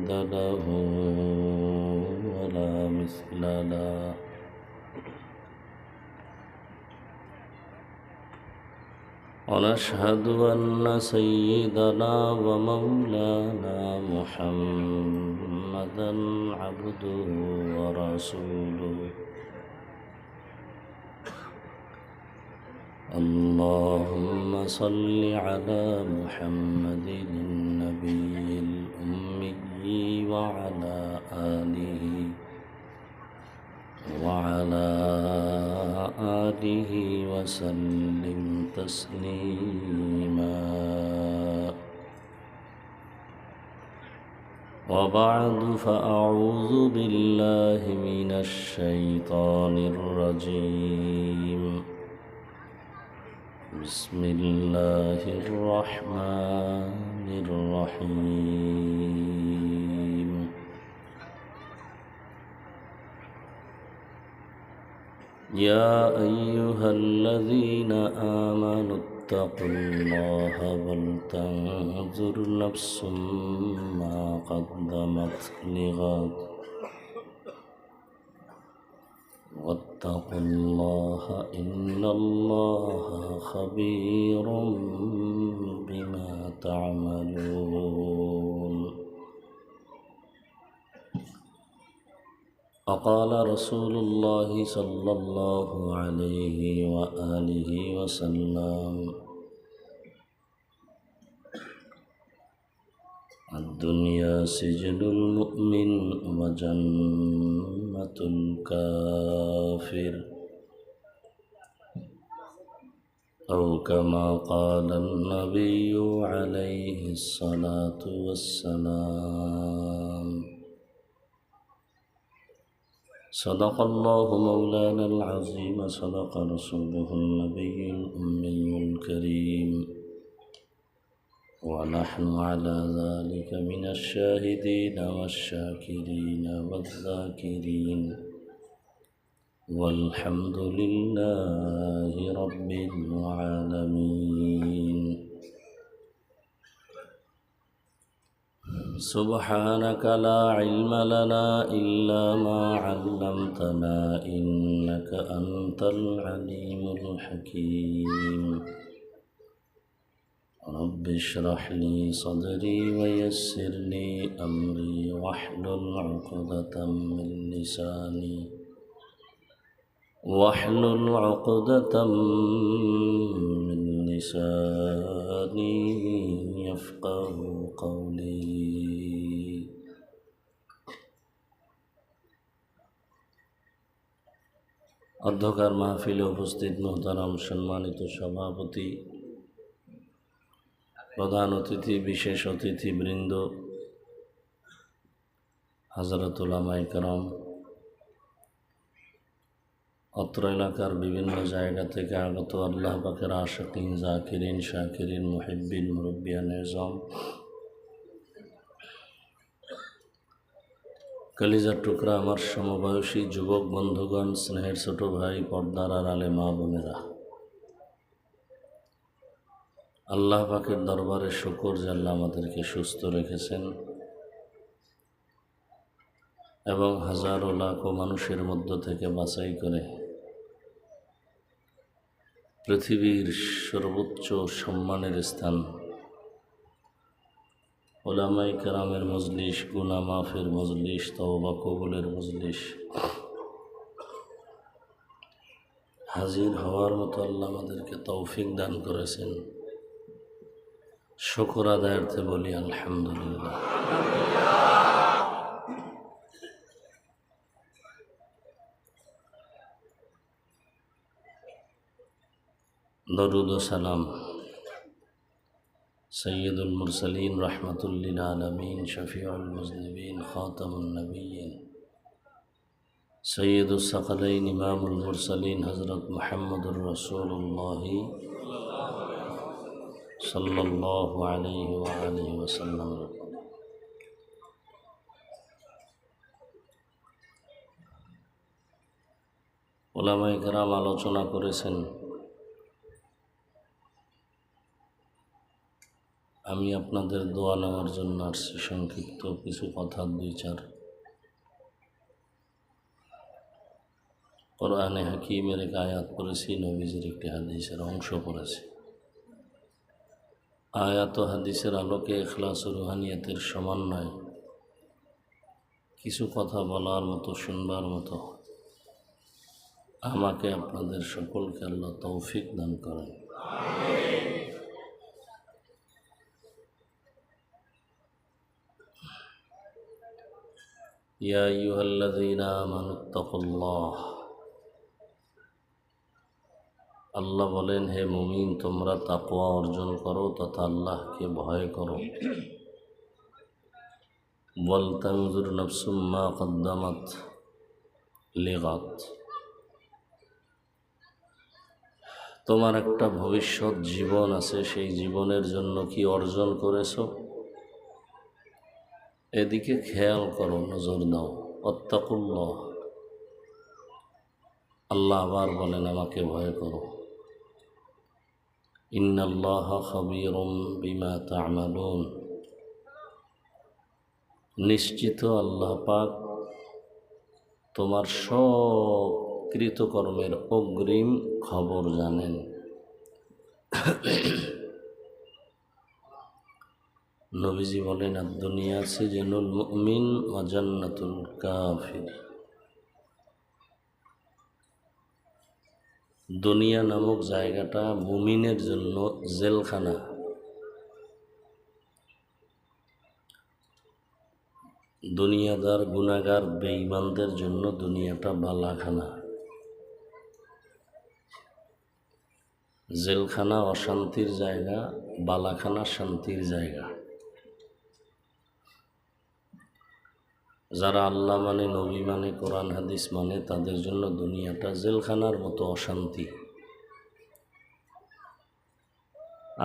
ضد له ولا مثل له. ونشهد أن سيدنا ومولانا محمدا عبده ورسوله. اللهم صل على محمد النبي الأمي وعلى آله وسلم تسليما. وبعد، فأعوذ بالله من الشيطان الرجيم. بسم الله الرحمن الرحيم. يا أيها الذين آمنوا اتقوا الله ولتنظر نفس ما قدمت لغد واتقوا الله إن الله خبير بما تعملون. وقال رسول الله صلى الله عليه وآله وسلم: الدنيا سجن المؤمن وجنة الكافر، أو كما قال النبي عليه الصلاة والسلام. صدق الله مولانا العظيم، صدق رسوله النبي الأمي الكريم، ونحن على ذلك من الشاهدين والشاكرين والذاكرين، والحمد لله رب العالمين. سبحانك لا علم لنا إلا ما علمتنا إنك أنت العليم الحكيم. رب اشرح لي صدري ويسر لي أمري واحلل عقدة من لساني يفقه قولي. অধ্যকার মাহফিলে উপস্থিত মোহতারাম সম্মানিত সভাপতি, প্রধান অতিথি, বিশেষ অতিথিবৃন্দ, হযরত উলামায়ে কেরাম, অত্র এলাকার বিভিন্ন জায়গা থেকে আগত আল্লাহ পাকের আশিকিন, জাকিরিন, শাকিরিন, মুহিব্বিন, মুরব্বিয়ান এজম, কলিজার টুকরা আমার সমবয়সী যুবক বন্ধুগণ, স্নেহের ছোট ভাই, পর্দার আড়ালে মা বোনেরা, আল্লাহ পাকের দরবারে শুকর যে আল্লাহ আমাদেরকে সুস্থ রেখেছেন এবং হাজারো লাখো মানুষের মধ্য থেকে বাছাই করে পৃথিবীর সর্বোচ্চ সম্মানের স্থান উলামায়ে কেরামের মজলিস, গুনাহ মাফের মজলিস, তওবা কবুলের মজলিস হাজির হওয়ার মতো আল্লাহ আমাদেরকে তৌফিক দান করেছেন। শুকর আদায়ার্থে বলি আলহামদুলিল্লাহ। দরুদ ও সালাম সৈয়দুল মুরসালিন, রাহমাতুল লিল আলামিন, শফিউল মুজনিবিন, খাতামুন নবিয়্যিন, সৈয়দুস সাকালাইন, ইমামুল মুরসালিন হযরত মুহাম্মদুর রাসূলুল্লাহ সাল্লাল্লাহু আলাইহি ওয়া আলিহি ওয়াসাল্লাম। উলামায়ে কেরাম আলোচনা করেছেন, আমি আপনাদের দোয়া নেওয়ার জন্য আসছি। সংক্ষিপ্ত কিছু কথা, 2-4। কোরআনে হাকিমের এক আয়াত পড়েছি, নবীজির একটি হাদিসের অংশ পড়েছি। আয়াত ও হাদিসের আলোকে ইখলাস ও রুহানিয়াতের সমন্বয়ে কিছু কথা বলার মতো, শুনবার মতো আমাকে আপনাদের সকলকে আল্লাহ তৌফিক দান করেন। ইয়া আইয়ুহাল্লাযীনা আমানুত্তাকুল্লাহ, আল্লাহ বলেন, হে মুমিন, তোমরা তাকওয়া অর্জন করো তথা আল্লাহকে ভয় করো। ওয়াল তানজুর নাফসুম মা কদ্দামাত লিগাত, তোমার একটা ভবিষ্যৎ জীবন আছে, সেই জীবনের জন্য কি অর্জন করেছো এদিকে খেয়াল করো, নজর দাও। ওয়াত্তাকুল্লাহ, আল্লাহ আবার বলেন, আমাকে ভয় করো। ইন্নাল্লাহা খাবীরুম বিমা তা'মালুন, নিশ্চিত আল্লাহ পাক তোমার সব কৃতকর্মের অগ্রিম খবর জানেন। নবীজি বলেন, আদ-দুনিয়া সিজনুল মুমিন ওয়া জান্নাতুল কাফির, দুনিয়া নামক জায়গাটা মুমিনের জন্য জেলখানা, দুনিয়াদার গুনাহগার বেঈমানদের জন্য দুনিয়াটা বালাখানা। জেলখানা অশান্তির জায়গা, বালাখানা শান্তির জায়গা। যারা আল্লাহ মানে, নবী মানে, কোরআন হাদিস মানে, তাদের জন্য দুনিয়াটা জেলখানার মতো অশান্তি।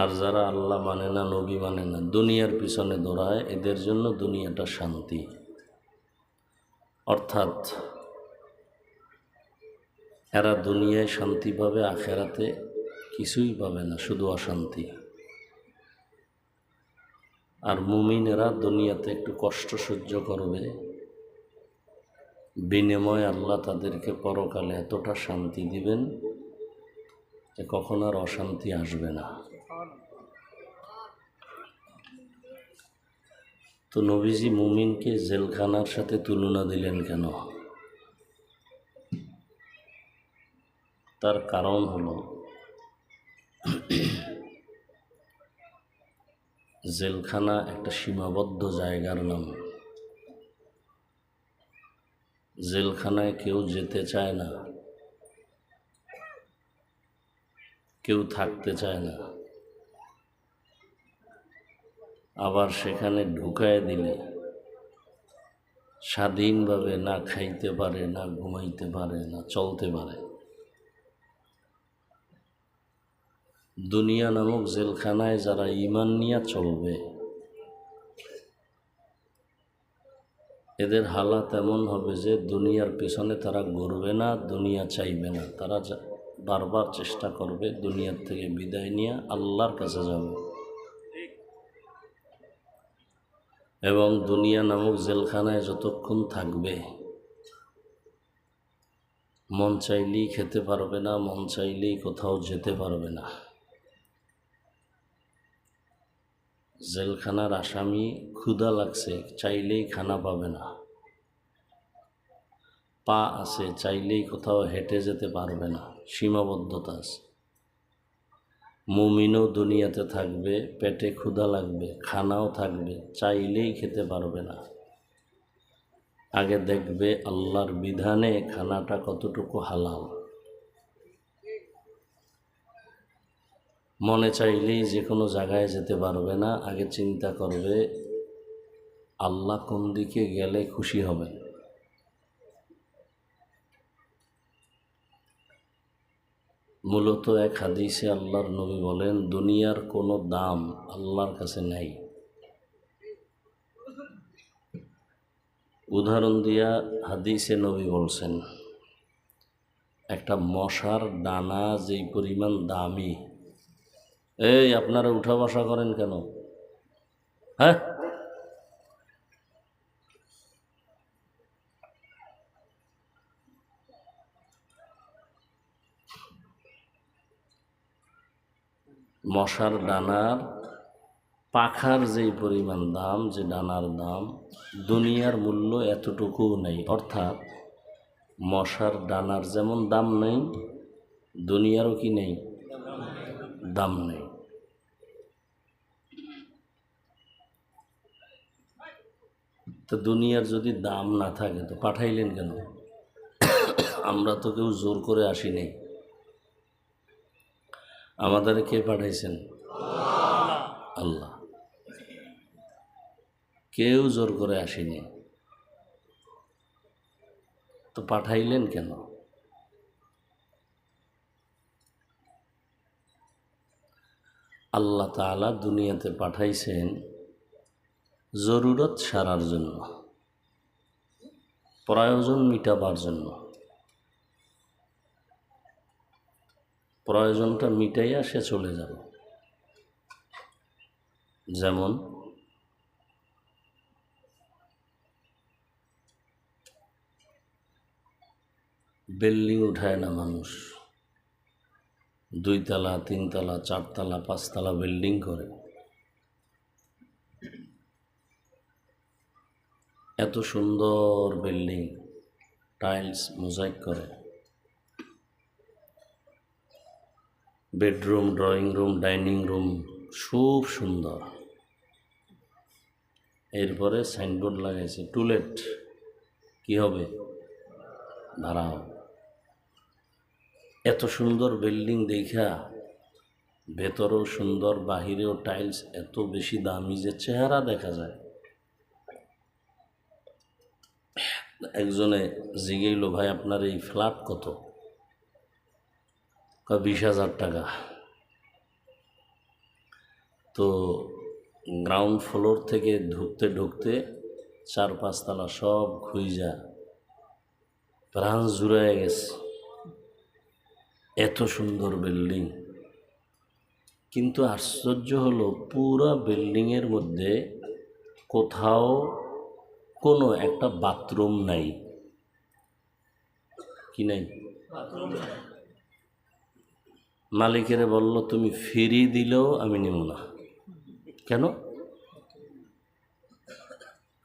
আর যারা আল্লাহ মানে না, নবী মানে না, দুনিয়ার পিছনে দৌড়ায়, এদের জন্য দুনিয়াটা শান্তি। অর্থাৎ এরা দুনিয়ায় শান্তি পাবে, আখেরাতে কিছুই পাবে না, শুধু অশান্তি। আর মুমিনেরা দুনিয়াতে একটু কষ্ট সহ্য করবে, বিনিময়ে আল্লাহ তাদেরকে পরকালে এতটা শান্তি দিবেন যে কখন আর অশান্তি আসবে না। তো নবীজি মুমিনকে জেলখানার সাথে তুলনা দিলেন কেন? তার কারণ হলো, জেলখানা একটা সীমাবদ্ধ জায়গার নাম। জেলখানায় কেউ যেতে চায় না, কেউ থাকতে চায় না। আবার সেখানে ঢুকায় দিলে স্বাধীনভাবে না খাইতে পারে, না ঘুমাইতে পারে, না চলতে পারে। দুনিয়া নামক জেলখানায় যারা ঈমান নিয়ে চলবে, এদের হালাত এমন হবে যে দুনিয়ার পেছনে তারা ঘুরবে না, দুনিয়া চাইবে না। তারা বারবার চেষ্টা করবে দুনিয়ার থেকে বিদায় নিয়ে আল্লাহর কাছে যাবে। এবং দুনিয়া নামক জেলখানায় যতক্ষণ থাকবে, মন চাইলেই খেতে পারবে না, মন চাইলেই কোথাও যেতে পারবে না। জেলখানার আসামি ক্ষুধা লাগছে, চাইলেই খানা পাবে না। পা আছে, চাইলেই কোথাও হেঁটে যেতে পারবে না, সীমাবদ্ধতা আছে। মুমিনও দুনিয়াতে থাকবে, পেটে ক্ষুধা লাগবে, খানাও থাকবে, চাইলেই খেতে পারবে না। আগে দেখবে আল্লাহর বিধানে খানাটা কতটুকু হালাল। মনে চাইলেই যে কোনো জায়গায় যেতে পারবে না, আগে চিন্তা করবে আল্লাহ কোন দিকে গেলে খুশি হবেন। মূলত এক হাদিসে আল্লাহর নবী বলেন, দুনিয়ার কোনো দাম আল্লাহর কাছে নেই। উদাহরণ দিয়া হাদিসে নবী বলছেন, একটা মশার ডানা যেই পরিমাণ দামি। এই আপনারা উঠা বসা করেন কেন? হ্যাঁ, মশার ডানার পাখার যেই পরিমাণ দাম, যে ডানার দাম, দুনিয়ার মূল্য এতটুকুও নেই। অর্থাৎ মশার ডানার যেমন দাম নেই, দুনিয়ারও কি নেই, দাম নেই। তো দুনিয়ার যদি দাম না থাকে তো পাঠাইলেন কেন? আমরা তো কেউ জোর করে আসিনি। আমাদের কে পাঠাইছেন? আল্লাহ। কেউ জোর করে আসেনি, তো পাঠাইলেন কেন? আল্লাহ তাআলা দুনিয়াতে পাঠাইছেন জরুরত সারার জন্য, প্রয়োজন মিটাবার জন্য। প্রয়োজনটা মিটাইয়া সে চলে যাবে। যেমন বিল্ডিং উঠায় না মানুষ, 2 তলা 3 তলা 4 তলা 5 তলা বিল্ডিং করে। এত সুন্দর বিল্ডিং, টাইলস মোজাইক করে, bedroom, drawing room, dining room খুব সুন্দর। এরপরে সাইনবোর্ড লাগাইছে টুলেট, কি হবে? ভাড়া হবে। এত সুন্দর বিল্ডিং দেখা ভেতরেও সুন্দর, বাহিরেও টাইলস এত বেশি দামি যে চেহারা দেখা যায়। একজনে জিজ্ঞেইল, ভাই আপনার এই ফ্ল্যাট কত? 20,000 টাকা। তো গ্রাউন্ড ফ্লোর থেকে ঢুকতে ঢুকতে 4-5 তলা সব খুইজা প্রাণ জুড়ায় গেছে। এত সুন্দর বিল্ডিং, কিন্তু আশ্চর্য হলো পুরো বিল্ডিংয়ের মধ্যে কোথাও কোনো একটা বাথরুম নাই। কি নাই? মালিকেরে বলল, তুমি ফ্রি দিলেও আমি নেব না। কেন?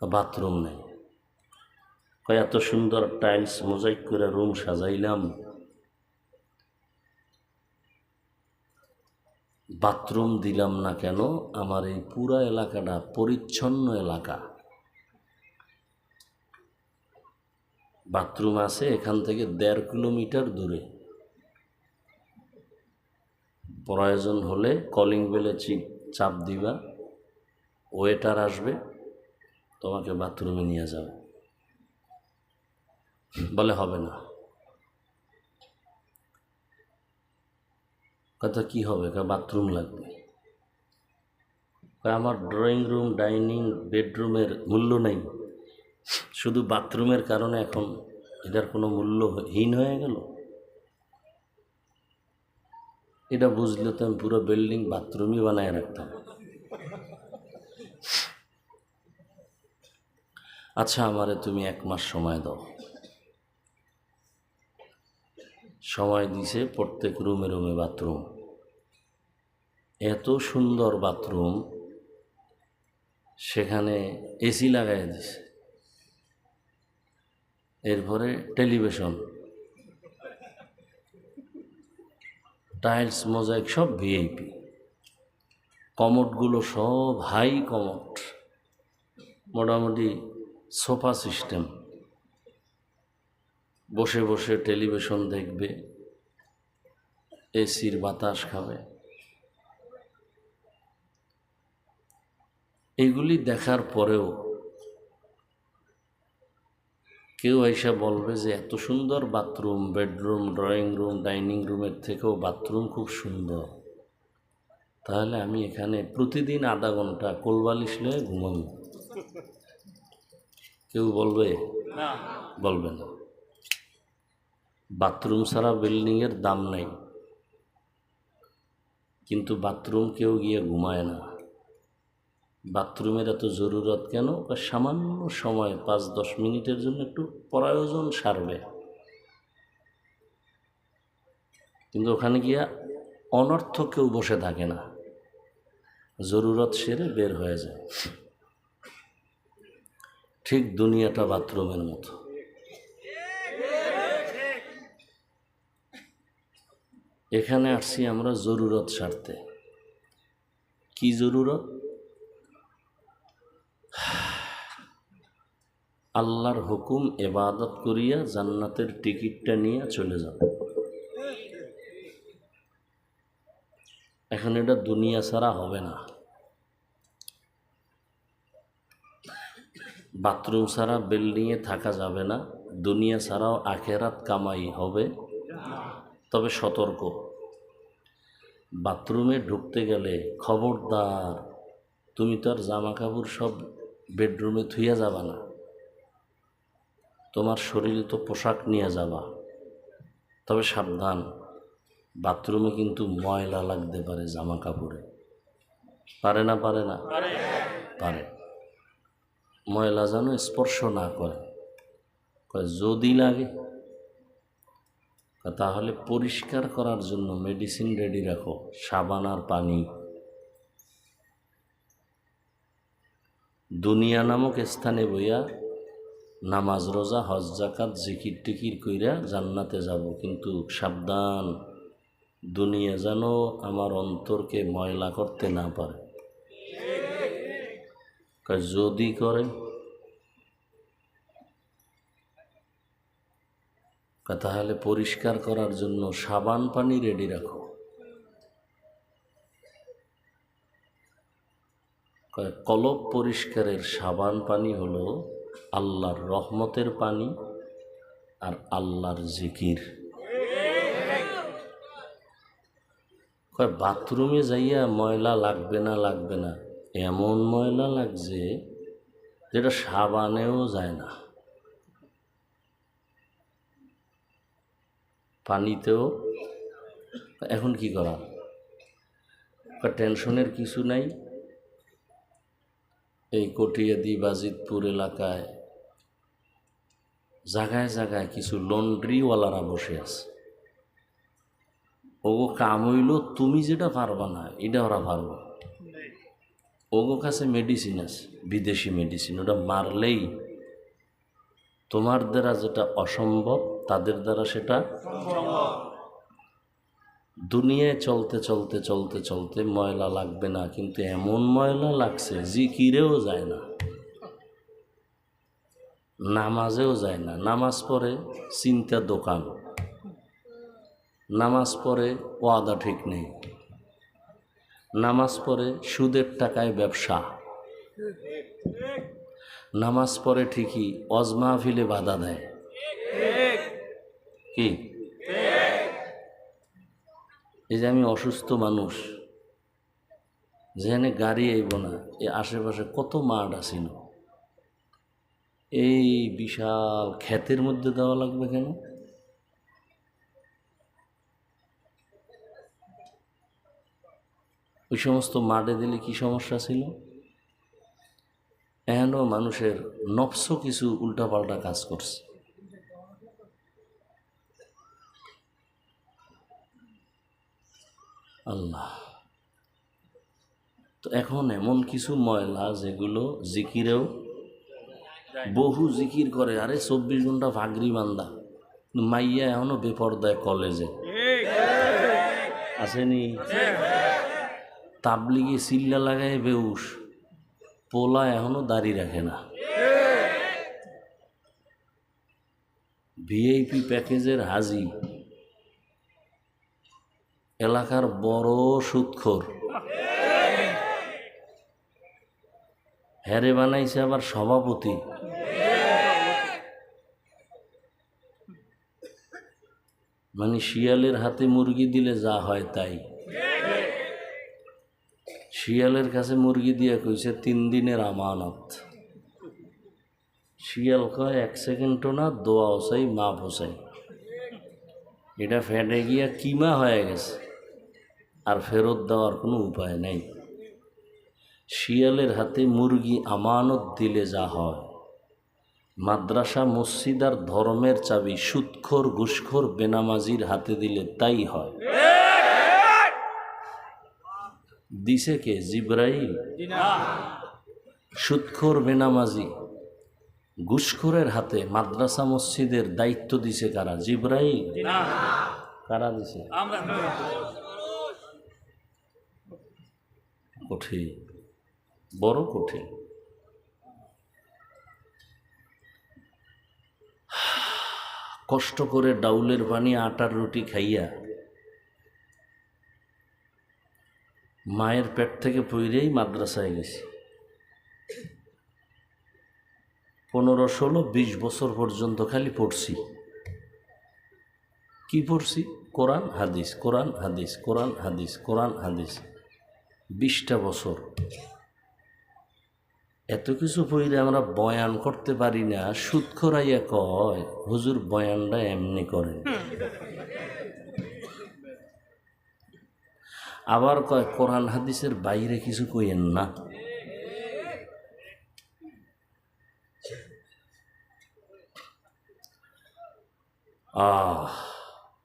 বাথরুম নেই। কয় এত সুন্দর টাইলস মোজাইক করে রুম সাজাইলাম, বাথরুম দিলাম না কেন? আমার এই পুরা এলাকাটা পরিচ্ছন্ন এলাকা, বাথরুম আছে এখান থেকে 1.5 কিলোমিটার দূরে। প্রয়োজন হলে কলিং বেলে চাপ দিবা, ওয়েটার আসবে, তোমাকে বাথরুমে নিয়ে যাবে। বলে হবে না। কথা কি হবে? বাথরুম লাগবে। আমার ড্রয়িং রুম, ডাইনিং, বেডরুমের মূল্য নেই, শুধু বাথরুমের কারণে এখন এটার কোনো মূল্যহীন হয়ে গেল? এটা বুঝলে তো আমি পুরো বিল্ডিং বাথরুমই বানায় রাখতাম। আচ্ছা, আমারে তুমি 1 মাস সময় দাও। সময় দিছে, প্রত্যেক রুমে রুমে বাথরুম, এত সুন্দর বাথরুম, সেখানে এসি লাগাই দিছে। এরপরে টেলিভিশন, টাইলস মোজাইক সব ভিআইপি, কমোডগুলো সব হাই কমোড, মোটামুটি সোফা সিস্টেম, বসে বসে টেলিভিশন দেখবে, এসির বাতাস খাবে। এগুলি দেখার পরেও কেউ এসে বলবে যে এত সুন্দর bathroom, bedroom, drawing room, dining রুমের থেকেও বাথরুম খুব সুন্দর, তাহলে আমি এখানে প্রতিদিন আধা ঘন্টা কোলবালিশ নিয়ে ঘুমাবো। কেউ বলবে? বলবে না। বাথরুম ছাড়া বিল্ডিংয়ের দাম নাই, কিন্তু বাথরুম কেউ গিয়ে ঘুমায় না। বাথরুমের এত জরুরত কেন? সামান্য সময় 5-10 মিনিটের জন্য একটু প্রয়োজন সারবে, কিন্তু ওখানে গিয়া অনর্থক কেউ বসে থাকে না, জরুরত সেরে বের হয়ে যায়। ঠিক দুনিয়াটা বাথরুমের মতো। এখানে আসছি আমরা জরুরত সারতে। কি জরুরত? আল্লাহর হুকুম ইবাদত করিয়া জান্নাতের টিকিটটা নিয়ে চলে যাব। এখন এটা দুনিয়া ছাড়া হবে না, বাথরুম ছাড়া বিল্ডিংয়ে থাকা যাবে না, দুনিয়া ছাড়াও আখেরাত কামাই হবে। তবে সতর্ক, বাথরুমে ঢুকতে গেলে খবরদার, তুমি তো আর জামা কাপড় সব বেডরুমে থুইয়া যাবা না, তোমার শরীরে তো পোশাক নিয়ে যাবা। তবে সাবধান, বাথরুমে কিন্তু ময়লা লাগতে পারে জামা কাপড়ে। পারে না? পারে না? পারে। ময়লা যেন স্পর্শ না করে। যদি লাগে তাহলে পরিষ্কার করার জন্য মেডিসিন রেডি রাখো, সাবান আর পানি। দুনিয়া নামক স্থানে বইয়া নামাজ রোজা হজ জাকাত জিকির টিকির কইরা জান্নাতে যাব, কিন্তু সাবধান, দুনিয়া যেন আমার অন্তরকে ময়লা করতে না পারে। যদি করে তাহলে পরিষ্কার করার জন্য সাবান পানি রেডি রাখো। কলব পরিষ্কারের সাবান পানি হলো আল্লাহর রহমতের পানি আর আল্লাহর জিকির। বাথরুমে যাইয়া ময়লা লাগবে না, লাগবে না, এমন ময়লা লাগছে যেটা সাবানেও যায় না, পানিতেও। এখন কি করা? টেনশনের কিছু নাই। এই কটিয়াদি বাজিতপুর এলাকায় জায়গায় জায়গায় কিছু লন্ড্রিওয়ালারা বসে আছে। ওগো কাম হইল তুমি যেটা পারবা না এটা ওরা পারবো। ওগো কাছে মেডিসিন আছে, বিদেশি মেডিসিন, ওটা মারলেই তোমার দ্বারা যেটা অসম্ভব তাদের দ্বারা সেটা দুনিয়ায় চলতে চলতে চলতে চলতে ময়লা লাগবে না, কিন্তু এমন ময়লা লাগছে জিকিরেও যায় না, নামাজেও যায় না। নামাজ পড়ে চিন্তা দোকান, নামাজ পড়ে ওয়াদা ঠিক নেই, নামাজ পড়ে সুদের টাকায় ব্যবসা, নামাজ পড়ে ঠিকই ওয়াজ মাহফিলে বাধা দেয়। কি এই যে আমি অসুস্থ মানুষ, যেখানে গাড়ি আইব না, এই আশেপাশে কত মাঠ আছিল, এই বিশাল ক্ষেতের মধ্যে দেওয়া লাগবে কেন? ওই সমস্ত মাঠে দিলে কি সমস্যা ছিল? এখনও মানুষের নফস কিছু উল্টাপাল্টা কাজ করছে। আল্লাহ, তো এখন এমন কিছু ময়লা যেগুলো জিকিরেও, বহু জিকির করে, আরে 24 ঘন্টা ভাগরি বান্দা, মাইয়া এখনো বেপরদায় কলেজে আসেনি, তাবলিগে চিল্লা লাগায় বেউস, পোলা এখনো দাড়ি রাখে না, ভিআইপি প্যাকেজের হাজি, এলাকার বড় সুদখোর, হ্যারে বানাইছে আবার সভাপতি। মানে শিয়ালের হাতে মুরগি দিলে যা হয় তাই। শিয়ালের কাছে মুরগি দিয়ে কইছে 3 দিনের আমানত। শিয়াল কয় 1 সেকেন্ডও না, দোয়াও চাই, মাপও চাই। এটা ফেটে গিয়া কিমা হয়ে গেছে, আর ফেরত দেওয়ার কোনো উপায় নেই। শিয়ালের হাতে মুরগি আমানত দিলে যা হয়, মাদ্রাসা মসজিদ আর ধর্মের চাবি সুদখোর ঘুষখোর বেনামাজির হাতে দিলে তাই হয়। দিছে কে? জিব্রাইল? সুদখোর বেনামাজি ঘুষখোরের হাতে মাদ্রাসা মসজিদের দায়িত্ব দিছে কারা? জিব্রাইল? কারা দিছে? কঠিন, বড় কঠিন। কষ্ট করে ডাউলের পানি আটার রুটি খাইয়া মায়ের পেট থেকে পইরেই মাদ্রাসায় গেছি। 15, 16, 20 বছর পর্যন্ত খালি পড়ছি। কি পড়ছি? কোরআন হাদিস, কোরআন হাদিস, কোরআন হাদিস, কোরআন হাদিস। 20টা বছর এত কিছু পড়লে আমরা বয়ান করতে পারি না। সুদখোর আইয়া কয় হুজুর বয়ানটা এমনি করেন, আবার কয় কোরআন হাদিসের বাইরে কিছু কইেন না।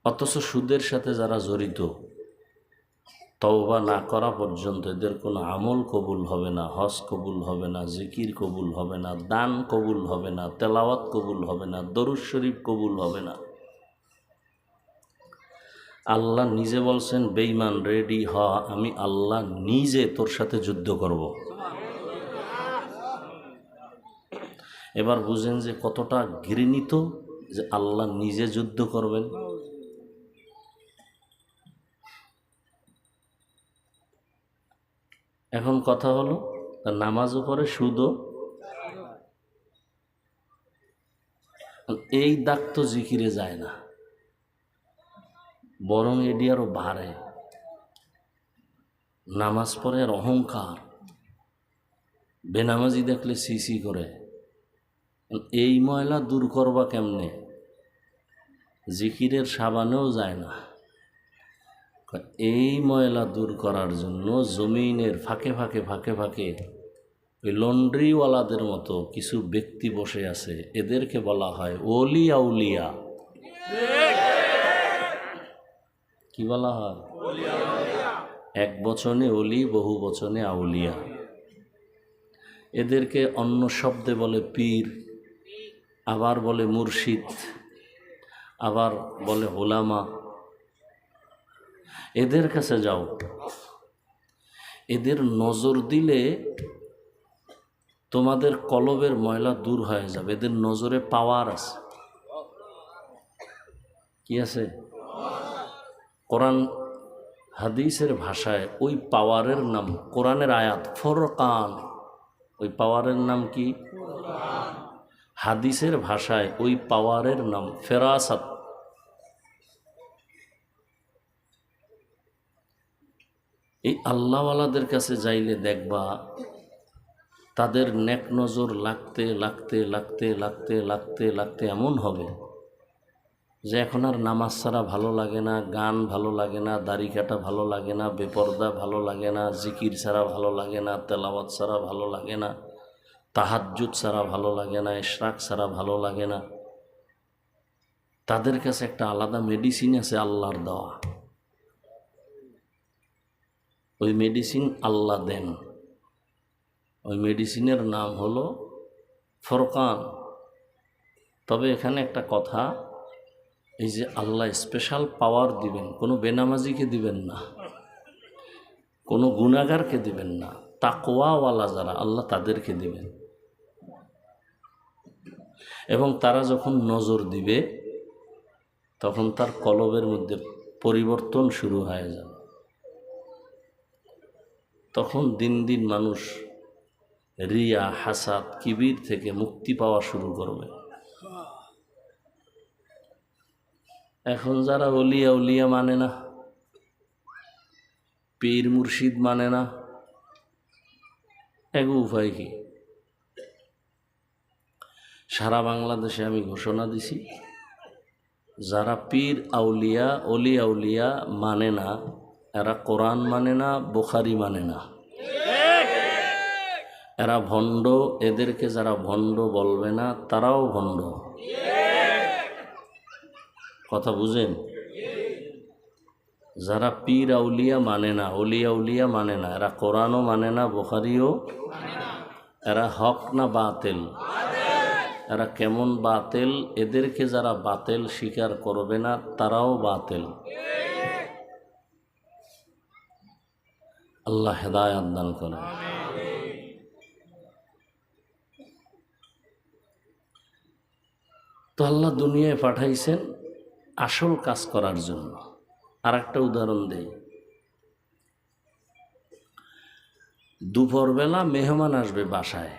অথচ সুদের সাথে যারা জড়িত, তওবা না করা পর্যন্ত এদের কোনো আমল কবুল হবে না, হজ কবুল হবে না, জিকির কবুল হবে না, দান কবুল হবে না, তেলাওয়াত কবুল হবে না, দরুদ শরীফ কবুল হবে না। আল্লাহ নিজে বলছেন, বেঈমান রেডি হ, আমি আল্লাহ নিজে তোর সাথে যুদ্ধ করব। এবার বুঝেন যে কতটা ঘৃণিত যে আল্লাহ নিজে যুদ্ধ করবেন। এখন কথা হলো, নামাজও পড়ে, সুদও। এই দাগ তো জিকিরে যায় না, বরং এটি আরো বাড়ে। নামাজ পড়ে আর অহংকার, বেনামাজি দেখলে সিসি করে। এই ময়লা দূর করবা কেমনে? জিকিরের সাবানেও যায় না। এই ময়লা দূর করার জন্য জমিনের ফাঁকে ফাঁকে ফাঁকে ফাঁকে ওই লন্ড্রিওয়ালাদের মতো কিছু ব্যক্তি বসে আছে, এদেরকে বলা হয় ওলি আউলিয়া। কি বলা হয়? এক বচনে ওলি, বহু বচনে আউলিয়া। এদেরকে অন্য শব্দে বলে পীর, আবার বলে মুর্শিদ, আবার বলে ওলামা। এদের কাছে যাও, এদের নজর দিলে তোমাদের কলবের ময়লা দূর হয়ে যাবে। এদের নজরে পাওয়ার আছে। কি আছে? কোরআন হাদিসের ভাষায় ওই পাওয়ারের নাম, কোরআনের আয়াত ফুরকান, ওই পাওয়ারের নাম কি? হাদিসের ভাষায় ওই পাওয়ারের নাম ফেরাসাত। এই আল্লাহওয়ালাদের কাছে যাইলে দেখবা তাদের নেক নজর লাগতে লাগতে লাগতে লাগতে লাগতে লাগতে এমন হবে যে এখন আর নামাজ ছাড়া ভালো লাগে না, গান ভালো লাগে না, দাড়ি কাটা ভালো লাগে না, বেপর্দা ভালো লাগে না, জিকির ছাড়া ভালো লাগে না, তেলাওয়াত ছাড়া ভালো লাগে না, তাহাজ্জুদ ছাড়া ভালো লাগে না, ইশরাক ছাড়া ভালো লাগে না। তাদের কাছে একটা আলাদা মেডিসিন আছে আল্লাহর দেওয়া। ওই মেডিসিন আল্লাহ দেন। ওই মেডিসিনের নাম হলো ফুরকান। তবে এখানে একটা কথা, এই যে আল্লাহ স্পেশাল পাওয়ার দিবেন, কোনো বেনামাজিকে দিবেন না, কোনো গুনাহগারকে দিবেন না, তাকওয়াওয়ালা যারা আল্লাহ তাদেরকে দিবেন। এবং তারা যখন নজর দিবে তখন তার কলবের মধ্যে পরিবর্তন শুরু হয়ে যাবে। তখন দিন দিন মানুষ রিয়া, হাসাদ, কিবির থেকে মুক্তি পাওয়া শুরু করবে। এখন যারা ওলিয়া উলিয়া মানে না, পীর মুর্শিদ মানে না, এক উপায় কি? সারা বাংলাদেশে আমি ঘোষণা দিছি, যারা পীর আউলিয়া, অলি আউলিয়া মানে না, এরা কোরআন মানে না, বুখারি মানে না। এরা ভণ্ড, এদেরকে যারা ভণ্ড বলবে না তারাও ভণ্ড। কথা বুঝেন? যারা পীর আউলিয়া মানে না, অলিয়া উলিয়া মানে না, এরা কোরআনও মানে না, বুখারীও, এরা হক না বাতিল? এরা কেমন বাতিল? এদেরকে যারা বাতিল স্বীকার করবে না তারাও বাতিল। আল্লাহ হেদায়াত দান করেন। তো আল্লাহ দুনিয়ায় পাঠাইছেন আসল কাজ করার জন্য। আর একটা উদাহরণ দেই, দুপুরবেলা মেহমান আসবে বাসায়,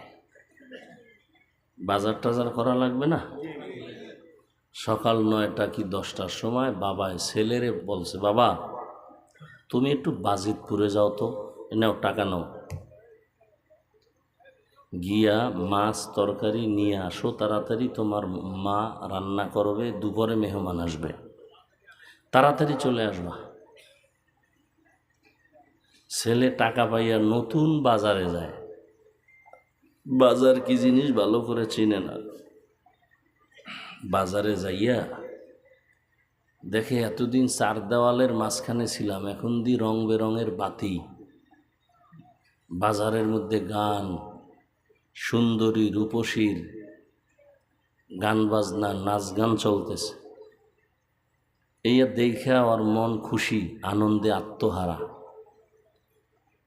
বাজার টাজার করা লাগবে না? সকাল 9টা কি 10টার সময় বাবায় ছেলেরে বলছে, বাবা তুমি একটু বাজিতপুরে যাও তো, নাও টাকা নাও, গিয়া মাছ তরকারি নিয়ে আসো তাড়াতাড়ি, তোমার মা রান্না করবে, দুপুরে মেহমান আসবে, তাড়াতাড়ি চলে আসবা। ছেলে টাকা পাইয়া নতুন বাজারে যায়, বাজার কি জিনিস ভালো করে চিনে না। বাজারে যাইয়া দেখে এতদিন চার দেওয়ালের মাঝখানে ছিলাম, এখন দি রং বেরঙের বাতি, বাজারের মধ্যে গান, সুন্দরী রূপসীর গান বাজনা নাচ গান চলতেছে। এই দেখা ওর মন খুশি, আনন্দে আত্মহারা।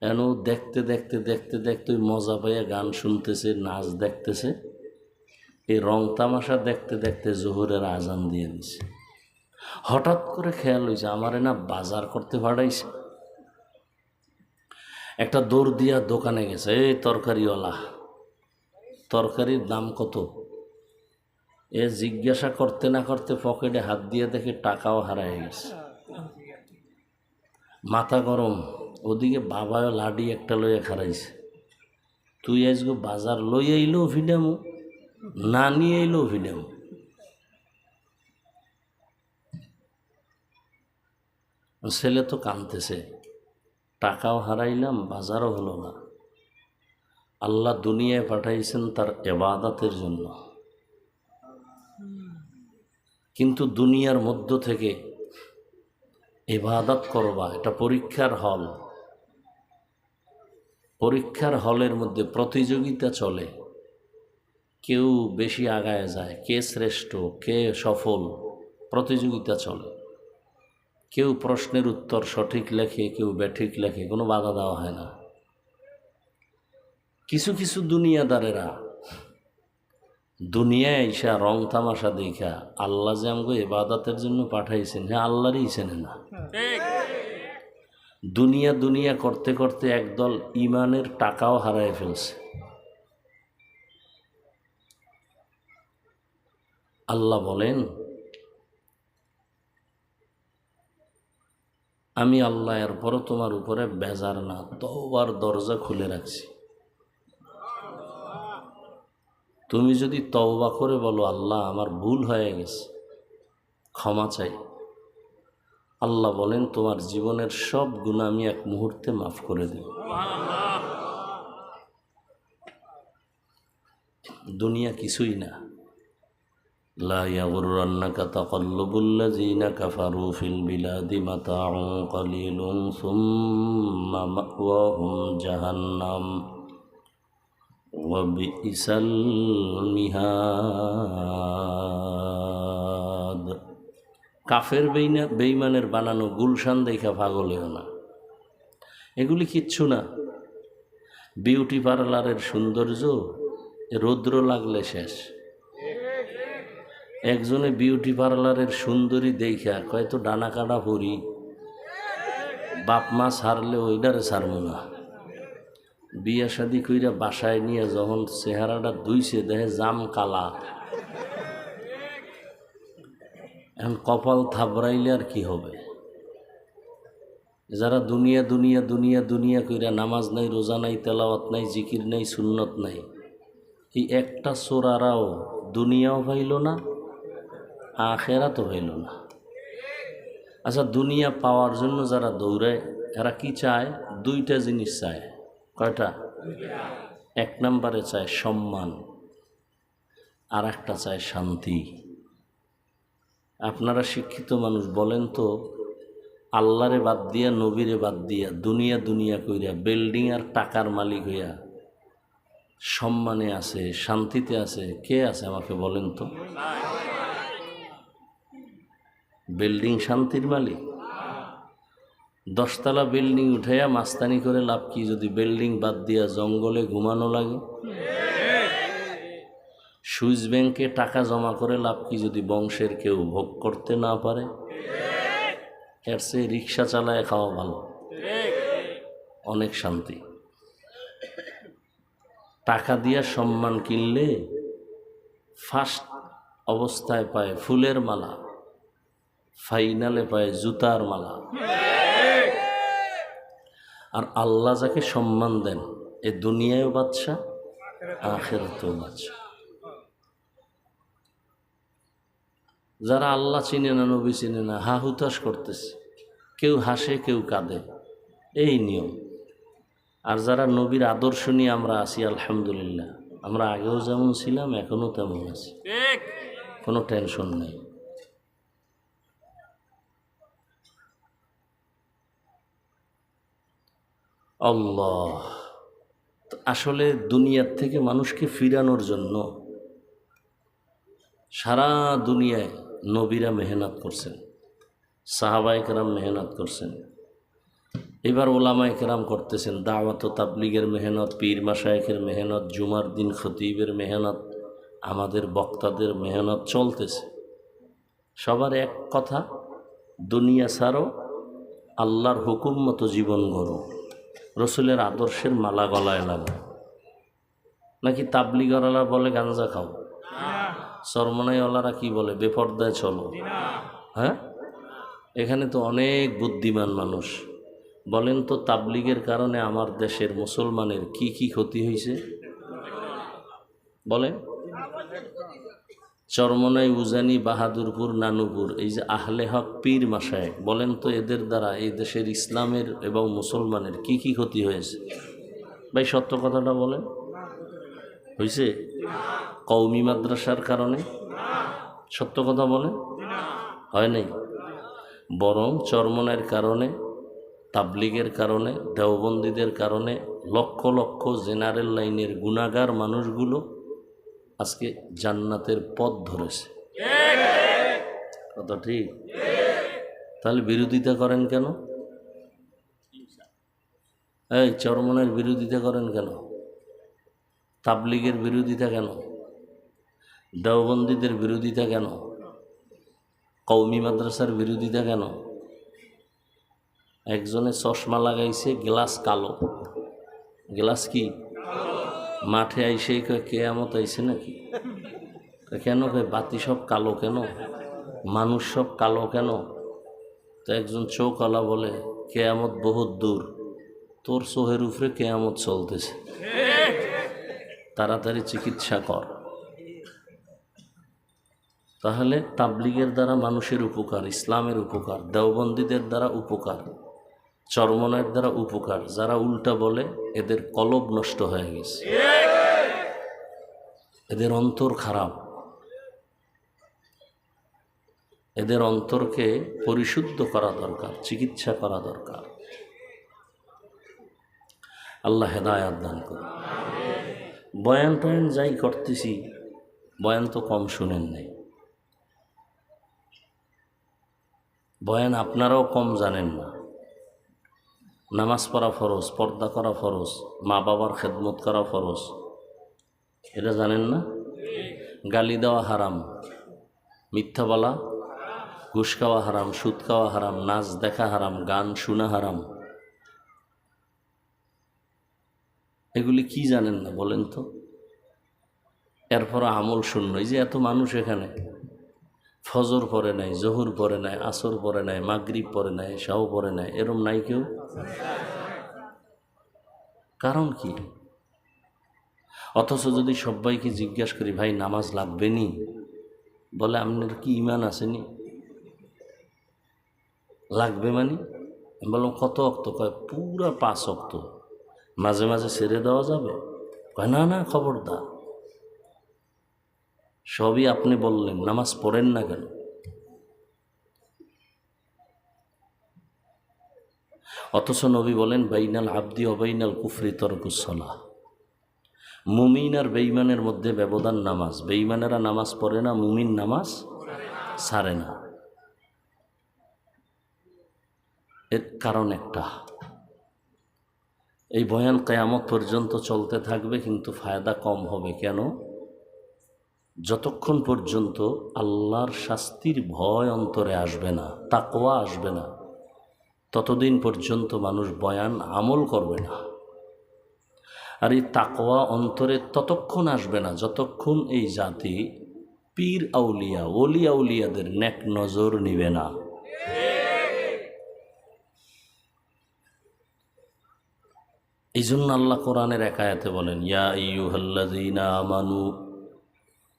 এন দেখতে দেখতে দেখতে দেখতে ওই মজা পাইয়া গান শুনতেছে, নাচ দেখতেছে। এই রং তামাশা দেখতে দেখতে জোহরের আজান দিয়ে দিছে। হঠাৎ করে খেয়াল হয়েছে আমারে না বাজার করতে পাঠাইছে। একটা দৌড় দিয়া দোকানে গেছে, এই তরকারিওয়ালা, তরকারির দাম কত? এ জিজ্ঞাসা করতে না করতে পকেটে হাত দিয়ে দেখে টাকাও হারায় গেছে। মাথা গরম। ওদিকে বাবাও লাডি একটা লইয়া খারাইছে, তুই আজকে বাজার লই আইলো ভিডামু, না নিয়ে আইলো ভিডামু। ছেলে তো কাঁদতেছে, টাকাও হারাইলাম, বাজারও হলো না। আল্লাহ দুনিয়ায় পাঠাইছেন তার ইবাদতের জন্য, কিন্তু দুনিয়ার মধ্য থেকে ইবাদত করবা, এটা পরীক্ষার হল। পরীক্ষার হলের মধ্যে প্রতিযোগিতা চলে, কেউ বেশি আগায় যায়, কে শ্রেষ্ঠ, কে সফল, প্রতিযোগিতা চলে। কেউ প্রশ্নের উত্তর সঠিক লেখে, কেউ ব্যাঠিক লেখে, কোনো বাধা দেওয়া হয় না। কিছু কিছু দুনিয়াদারেরা দুনিয়ায় এসা রং তামাশা দেখা আল্লাহ যে আমাকে ইবাদতের জন্য পাঠাইছেন, হ্যাঁ আল্লাহরই চেনে না। দুনিয়া দুনিয়া করতে করতে একদল ইমানের টাকাও হারায় ফেলছে। আল্লাহ বলেন, আমি আল্লাহ এরপরও তোমার উপরে বেজার না, তওবার দরজা খুলে রাখছি। তুমি যদি তওবা করে বলো, আল্লাহ আমার ভুল হয়ে গেছে, ক্ষমা চাই, আল্লাহ বলেন তোমার জীবনের সব গুনাহ আমি এক মুহূর্তে মাফ করে দেব। দুনিয়া কিছুই না। লা ইয়াগুররান্নাকা তাকাল্লুবুল্লাযীনা কাফারু ফিল বিলাদি মাতাউন কালিলুন সুম্মা মাওয়াহুম জাহান্নাম ওয়া বিইসাল মিহাদ। কাফের বেঈমানের বানানো গুলশান দেখা পাগল হইও না, এগুলি কিচ্ছু না। বিউটি পার্লারের সৌন্দর্য রৌদ্র লাগলে শেষ। একজনে বিউটি পার্লারের সুন্দরী দেখা কয় তো ডানা কাটা পরি, বাপ মা ছাড়লে ওইটারে ছাড়ব না। বিয়া শাদি কইরা বাসায় নিয়ে যখন চেহারাটা ধুইছে দেখে জাম কালা। এখন কপাল থাবড়াইলে আর কি হবে? যারা দুনিয়া দুনিয়া দুনিয়া দুনিয়া কইরা নামাজ নাই, রোজা নাই, তেলাওয়াত নাই, জিকির নাই, সুন্নত নাই, এই একটা চোরারাও দুনিয়াও পাইল না, আখেরাতও হইল না। আচ্ছা, দুনিয়া পাওয়ার জন্য যারা দৌড়ায় এরা কি চায়? দুইটা জিনিস চায়। কয়টা? এক নম্বরে চায় সম্মান, আর একটা চায় শান্তি। আপনারা শিক্ষিত মানুষ, বলেন তো, আল্লাহরে বাদ দিয়া, নবীরে বাদ দিয়া, দুনিয়া দুনিয়া কইরা, বিল্ডিং আর টাকার মালিক হইয়া সম্মানে আছে, শান্তিতে আছে, কে আছে আমাকে বলেন তো? বিল্ডিং শান্তির মালিক? 10তলা বিল্ডিং উঠাইয়া মাস্তানি করে লাভ কি, যদি বিল্ডিং বাদ দিয়া জঙ্গলে ঘুমানো লাগে? সুইস ব্যাংকে টাকা জমা করে লাভ কি, যদি বংশের কেউ ভোগ করতে না পারে? এর চেয়ে রিক্সা চালায় খাওয়া ভালো, অনেক শান্তি। টাকা দিয়া সম্মান কিনলে ফার্স্ট অবস্থায় পায় ফুলের মালা, ফাইনালে পায় জুতার মালা। আর আল্লাহ যাকে সম্মান দেন, এ দুনিয়ায়ও বাদশা, আখিরাতেও বাদশা। যারা আল্লাহ চিনে না, নবী চিনে না, হা হুতাশ করতেছে, কেউ হাসে কেউ কাঁদে, এই নিয়ম। আর যারা নবীর আদর্শ নিয়ে আমরা আছি, আলহামদুলিল্লাহ, আমরা আগেও যেমন ছিলাম এখনও তেমন আছি, কোনো টেনশন নেই। আল্লাহ আসলে দুনিয়ার থেকে মানুষকে ফিরানোর জন্য সারা দুনিয়ায় নবীরা মেহনত করছেন, সাহাবায়ে কেরাম মেহনত করছেন, এবার ওলামায়ে কেরাম করতেছেন, দাওয়াত ও তাবলীগের মেহনত, পীর মাশায়েখের মেহনত, জুমার দিন খতিবের মেহনত, আমাদের বক্তাদের মেহনত চলতেছে। সবার এক কথা, দুনিয়া ছাড়ো, আল্লাহর হুকুম মতো জীবন গড়ো, রসুলের আদর্শের মালা গলায় লাগো। নাকি তাবলীগওয়ালারা বলে গাঞ্জা খাও, চরমনাইওয়ালারা কি বলে বেপরদায় চলো। হ্যাঁ, এখানে তো অনেক বুদ্ধিমান মানুষ। বলেন তো, তাবলীগের কারণে আমার দেশের মুসলমানের কি কি ক্ষতি হয়েছে বলেন? চরমনাই, উজানি, বাহাদুরপুর, নানুপুর, এই যে আহলে হক পীর মাশায়েখ, বলেন তো এদের দ্বারা এই দেশের ইসলামের এবং মুসলমানের কি কি ক্ষতি হয়েছে? ভাই সত্য কথাটা বলেন, হয়েছে? কওমি মাদ্রাসার কারণে? সত্য কথা বলেন, হয় নাই? বরং চরমনাইয়ের কারণে, তাবলীগের কারণে, দেওবন্দীদের কারণে লক্ষ লক্ষ জেনারেল লাইনের গুনাহগার মানুষগুলো আজকে জান্নাতের পথ ধরেছে। কথা ঠিক? তাহলে বিরোধিতা করেন কেন? এই চরমনাইয়ের বিরোধিতা করেন কেন? তাবলীগের বিরোধিতা কেন? দেওবন্দীদের বিরোধিতা কেন? কওমি মাদ্রাসার বিরোধিতা কেন? একজনে চশমা লাগাইছে, গ্লাস কালো। গ্লাস কি? মাঠে আইসে কয় কেয়ামত আইছে নাকি? কেন কয় বাতি সব কালো কেন, মানুষ সব কালো কেন? তো একজন চোখওয়ালা বলে কেয়ামত বহুত দূর, তোর চোখের উপরে কেয়ামত চলতেছে, তাড়াতাড়ি চিকিৎসা কর। তাহলে তাবলীগের দ্বারা মানুষের উপকার, ইসলামের উপকার, দেওবন্দীদের দ্বারা উপকার, চরমনাইয়ের দ্বারা উপকার। যারা উল্টা বলে এদের কলব নষ্ট হয়ে গেছে, এদের অন্তর খারাপ, এদের অন্তরকে পরিশুদ্ধ করা দরকার, চিকিৎসা করা দরকার। আল্লাহ হেদায়াত দান করুন। বয়ান টয়ান যাই করতেছি, বয়ান তো কম শুনেন নাই, বয়ান আপনারাও কম জানেন না। নামাজ পড়া ফরজ, পর্দা করা ফরজ, মা বাবার খেদমত করা ফরজ, এটা জানেন না? গালি দেওয়া হারাম, মিথ্যা বলা, ঘুষ খাওয়া হারাম, সুদ খাওয়া হারাম, নাচ দেখা হারাম, গান শোনা হারাম। এগুলি কি জানেন না বলেন তো? এরপর আমল শূন্য। এই যে এত মানুষ এখানে ফজর পড়ে নাই, জহুর পড়ে নাই, আসর পড়ে নাই, মাগরিব পড়ে নাই, এশাও পড়ে নাই, এরম নাই কেউ? কারণ কি? অথচ যদি সবাইকে জিজ্ঞাসা করি, ভাই নামাজ লাগবে নি, বলে আপনার কি ইমান আসেনি? লাগবে মানে? আমি বললাম কত অক্ত? কয় পুরা 5 অক্ত, মাঝে মাঝে ছেড়ে দেওয়া যাবে? কয় না না, খবরদার, সবই আপনি বললেন, নামাজ পড়েন না কেন? অথচ নবী বলেন বাইনাল আবদি অবাইনাল কুফরি তরকুস সালাহ, মুমিন আর বেঈমানের মধ্যে ব্যবধান নামাজ। বেঈমানেরা নামাজ পড়ে না, মুমিন নামাজ ছাড়ে না। এর কারণ একটা, এই বয়ান কিয়ামত পর্যন্ত চলতে থাকবে, কিন্তু ফায়দা কম হবে। কেন? যতক্ষণ পর্যন্ত আল্লাহর শাস্তির ভয় অন্তরে আসবে না, তাকওয়া আসবে না, ততদিন পর্যন্ত মানুষ বয়ান আমল করবে না। আর এই তাকওয়া অন্তরে ততক্ষণ আসবে না যতক্ষণ এই জাতি পীর আউলিয়া, ওলি আউলিয়াদের নেক নজর নিবে না। এই জন্য আল্লাহ কোরআনের এক আয়াতে বলেন, ইয়া আইয়ুহাল্লাযীনা আমানু,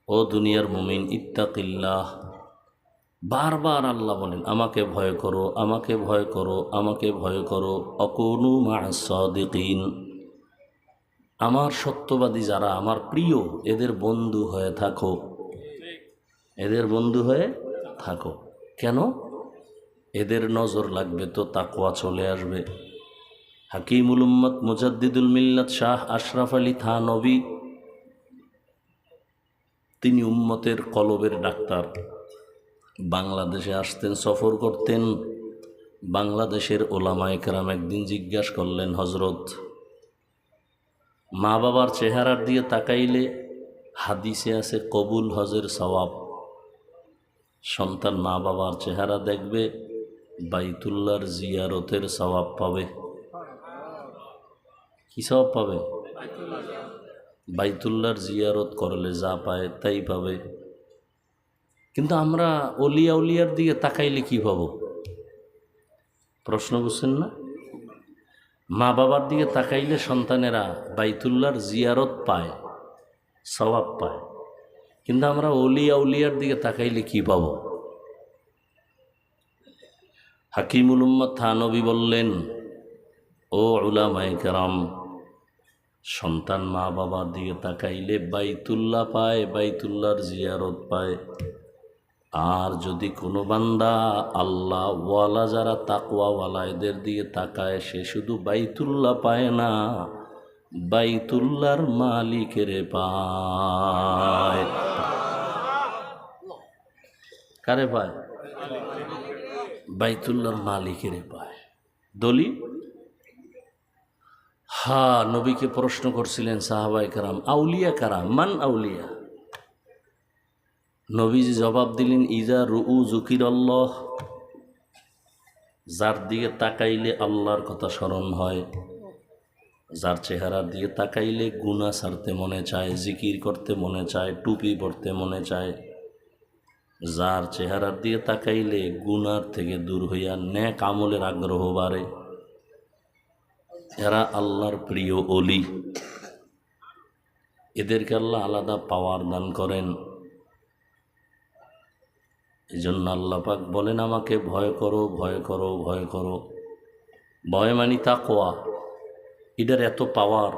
ও দুনিয়ার মুমিন, ইত্তাকিল্লাহ। বারবার আল্লাহ বলেন আমাকে ভয় করো, আমাকে ভয় করো, আমাকে ভয় করো। আকুনু মা'আস সাদিকিন, আমার সত্যবাদী যারা, আমার প্রিয়, এদের বন্ধু হয়ে থাকো, এদের বন্ধু হয়ে থাকো। কেন? এদের নজর লাগবে তো তাকওয়া চলে আসবে। হাকিমুল উম্মত মুজাদ্দিদুল মিল্লাত শাহ আশরাফ আলী থানভী, তিনি উম্মতের কলবের ডাক্তার। বাংলাদেশে আসতেন, সফর করতেন। বাংলাদেশের ওলামায়ে কেরাম একদিন জিজ্ঞাসা করলেন, হজরত, মা বাবার চেহারার দিয়ে তাকাইলে হাদিসে আছে কবুল হজের সওয়াব। সন্তান মা বাবার চেহারা দেখবে, বাইতুল্লাহর জিয়ারতের সওয়াব পাবে। কি সওয়াব পাবে? বাইতুল্লাহর জিয়ারত করলে যা পায় তাই পাবে। কিন্তু আমরা অলিয়া উলিয়ার দিকে তাকাইলে কি পাবো? প্রশ্ন বুঝছেন না? মা বাবার দিকে তাকাইলে সন্তানেরা বাইতুল্লাহর জিয়ারত পায়, সওয়াব পায়। কিন্তু আমরা অলিয়া উলিয়ার দিকে তাকাইলে কি পাবো? হাকিমুল উম্মত থানভী বললেন, ও উলামায়ে কেরাম, সন্তান মা বাবার দিকে তাকাইলে বাইতুল্লাহ পায়, বাইতুল্লাহর জিয়ারত পায়। আর যদি কোনো বান্দা আল্লাহ ওয়ালা, যারা তাকওয়াওয়ালা, এদের দিকে তাকায়, সে শুধু বাইতুল্লাহ পায় না, বাইতুল্লাহর মালিকের পায়। কারে পায়? বাইতুল্লাহর মালিকের পায়। দলিল? নবীকে প্রশ্ন করছিলেন সাহাবায়ে কেরাম, আউলিয়া কারা, মান আউলিয়া? নবীজি জবাব দিলেন, ইজা রুউ যুকিরাল্লাহ, যার দিকে তাকাইলে আল্লাহর কথা স্মরণ হয়, যার চেহারার দিকে তাকাইলে গুনাহ ছাড়তে মনে চায়, জিকির করতে মনে চায়, টুপি পরতে মনে চায়, যার চেহারার দিকে তাকাইলে গুনার থেকে দূর হইয়া নেক আমলের আগ্রহ বাড়ে, এরা আল্লাহর প্রিয় ওলি। এদেরকে আল্লাহ আলাদা পাওয়ার দান করেন। এই জন্য আল্লাহ পাক বলেন আমাকে ভয় করো, ভয় করো, ভয় করো। ভয় মানি তাকওয়া। এটার এত পাওয়ার,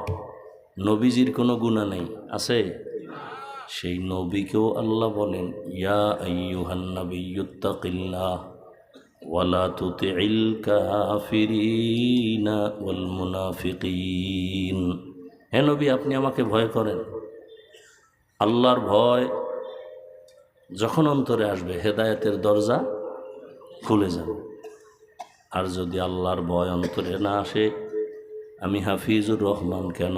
নবীজির কোনো গুনাহ নেই, আছে? সেই নবীকেও আল্লাহ বলেন, ইয়া আইয়ুহান নাবিয়্যুত্তাকিল্লাহ ওয়ালা তুতিইল কাফিরিনা ওয়াল মুনাফিকিন। হে নবী, আপনি আমাকে ভয় করেন। আল্লাহর ভয় যখন অন্তরে আসবে, হেদায়েতের দরজা খুলে যাবে। আর যদি আল্লাহর ভয় অন্তরে না আসে, আমি হাফিজুর রহমান কেন,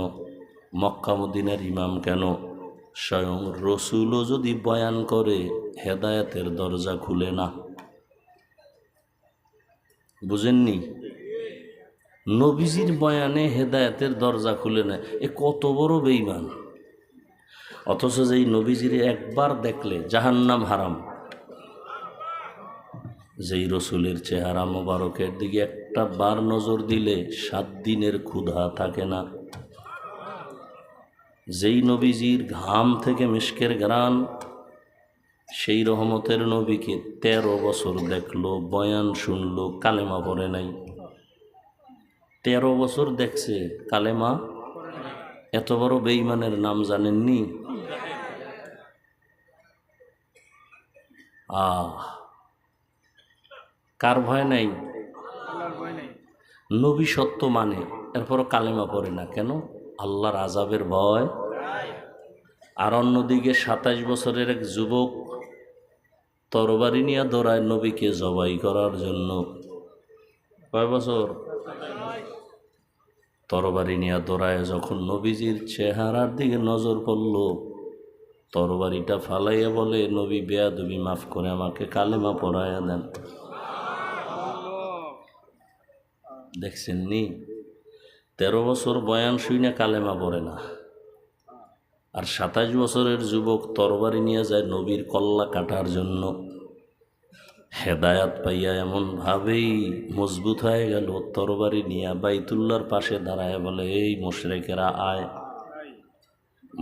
মক্কা মদিনার ইমাম কেন, স্বয়ং রসুলও যদি বয়ান করে, হেদায়েতের দরজা খুলে না। বুঝেননি? নবীজির বয়ানে হেদায়েতের দরজা খুলে না, এ কত বড় বেঈমান। অথচ যেই নবীজির একবার দেখলে জাহান্নাম হারাম, যেই রসুলের চেহারা মোবারকের দিকে একটা বার নজর দিলে 7 দিনের ক্ষুধা থাকে না, যেই নবীজির ঘাম থেকে মিশকের ঘ্রাণ, সেই রহমতের নবীকে 13 বছর দেখলো, বয়ান শুনলো, কালেমা পড়ে নাই। 13 বছর দেখছে, কালেমা এত বড় বেঈমানের নাম জানেননি? কার ভয় নাই? নবী সত্য মানে, এরপরও কালেমা পড়ে না কেন? আল্লাহর আযাবের ভয়। আর অন্যদিকে ২৭ বছরের এক যুবক তরবারি নিয়ে দৌড়ায় নবীকে জবাই করার জন্য। কয় বছর? তরবারি নিয়ে দৌড়ায় যখন নবীজির চেহারার দিকে নজর পড়ল, তরবারিটা ফালাইয়া বলে, নবী বেয়াদবি মাফ করে আমাকে কালেমা পড়াইয়া দেন। দেখছেন নি? ১৩ বছর বয়ান শুইনা কালেমা পড়ে না, আর ২৭ বছরের যুবক তরবারি নিয়ে যায় নবীর কল্লা কাটার জন্য। হেদায়াত পাইয়া এমনভাবেই মজবুত হয়ে গেল, তরবারি নিয়ে বাইতুল্লাহর পাশে দাঁড়ায় বলে, এই মুশরিকেরা আয়,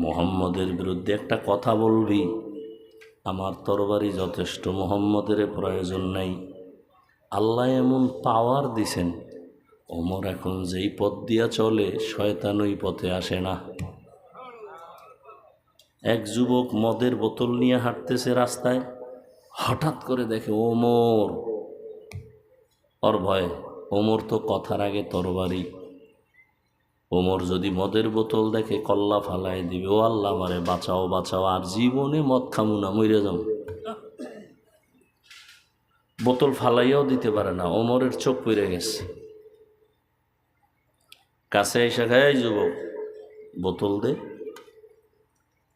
মুহাম্মদের বিরুদ্ধে একটা কথা বলবি? আমার তরবারি যথেষ্ট, মুহাম্মদের প্রয়োজন নাই। আল্লাহ এমন পাওয়ার দিছেন, ওমর এখন যেই পথ দিয়া চলে শয়তান ওই পথে আসে না। এক যুবক মদের বোতল নিয়ে হাঁটতেছে রাস্তায়, হঠাৎ করে দেখে ওমর, ওর ভয়, ওমর তো কথার আগে তরবারি। ওমর যদি মদের বোতল দেখে কল্লা ফালাই দিবে, ও আল্লাহ আমারে বাঁচাও বাঁচাও, আর জীবনে মদ খামু না, মরে যাও। বোতল ফালাইয়াও দিতে পারে না, ওমরের চোখ পড়ে গেছে। কাছে এসে খায়, যুবক বোতল দে।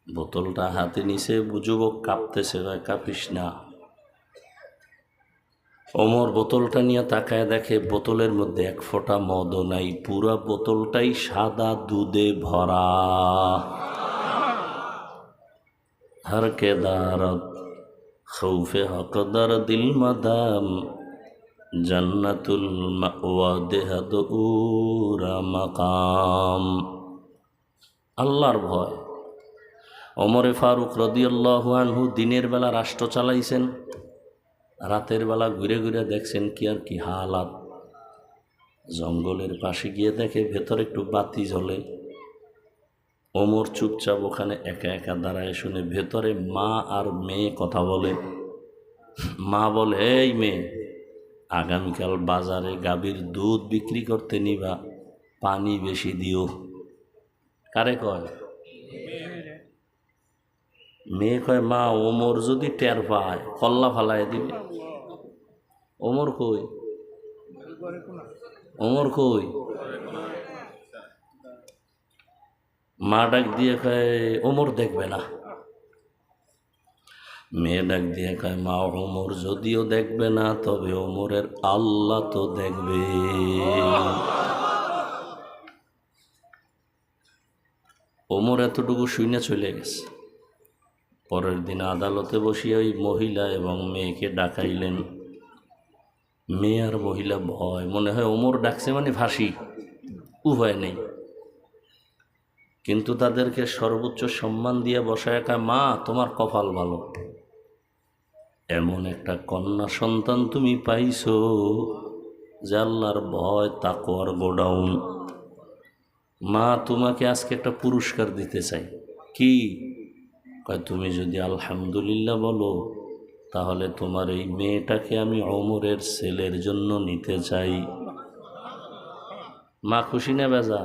বোতলটা হাতে নিছে, যুবক কাঁপতেছে, কাঁপিস না। ওমর বোতলটা নিয়ে তাকায় দেখে বোতলের মধ্যে এক ফোঁটা মদও নাই, পুরা বোতলটাই সাদা দুধে ভরা। হর কে দারত খৌফে হকদার দিল মাদাম, জান্নাতুল মাওয়া দেহাদ উরা মাকাম। আল্লাহর ভয়। ওমরে ফারুক রাদিয়াল্লাহু আনহু দিনের বেলা রাষ্ট্র চালাইছেন, রাতের বেলা ঘুরে ঘুরে দেখছেন কি আর কি হালাত। জঙ্গলের পাশে গিয়ে দেখে ভেতরে একটু বাতি জ্বলে। ওমর চুপচাপ ওখানে একা একা দাঁড়ায় শুনে ভেতরে মা আর মেয়ে কথা বলে। মা বলে, এই মেয়ে, আগামীকাল বাজারে গাভীর দুধ বিক্রি করতে নিবা, পানি বেশি দিও। কারে কয়? মেয়ে কয়, মা ওমর যদি টের পায় কল্লা ফালায় দিবে। ওমর কই? ওমর কই? মা ডাক দিয়ে কয়, ওমর দেখবে না। মেয়ে ডাক দিয়ে কয়, মা ওমর যদিও দেখবে না, তবে ওমরের আল্লাহ তো দেখবে। ওমর এতটুকু শুনে চলে গেছে। পরের দিন আদালতে বসিয়া ওই মহিলা এবং মেয়েকে ডাকাইলেন। মেয়ে আর মহিলা ভয়, মনে হয় ওমর ডাকছে মানে ফাঁসি, উভয় নেই। কিন্তু তাদেরকে সর্বোচ্চ সম্মান দিয়ে বসায় একা, মা তোমার কপাল ভালো, এমন একটা কন্যা সন্তান তুমি পাইছো যে আল্লাহর ভয় তাকওয়ার গোডাউন। মা তোমাকে আজকে একটা পুরস্কার দিতে চাই। কি? কয়, তুমি যদি আলহামদুলিল্লাহ বলো, তাহলে তোমার এই মেয়েটাকে আমি ওমরের ছেলের জন্য নিতে চাই। মা খুশি না বেজা?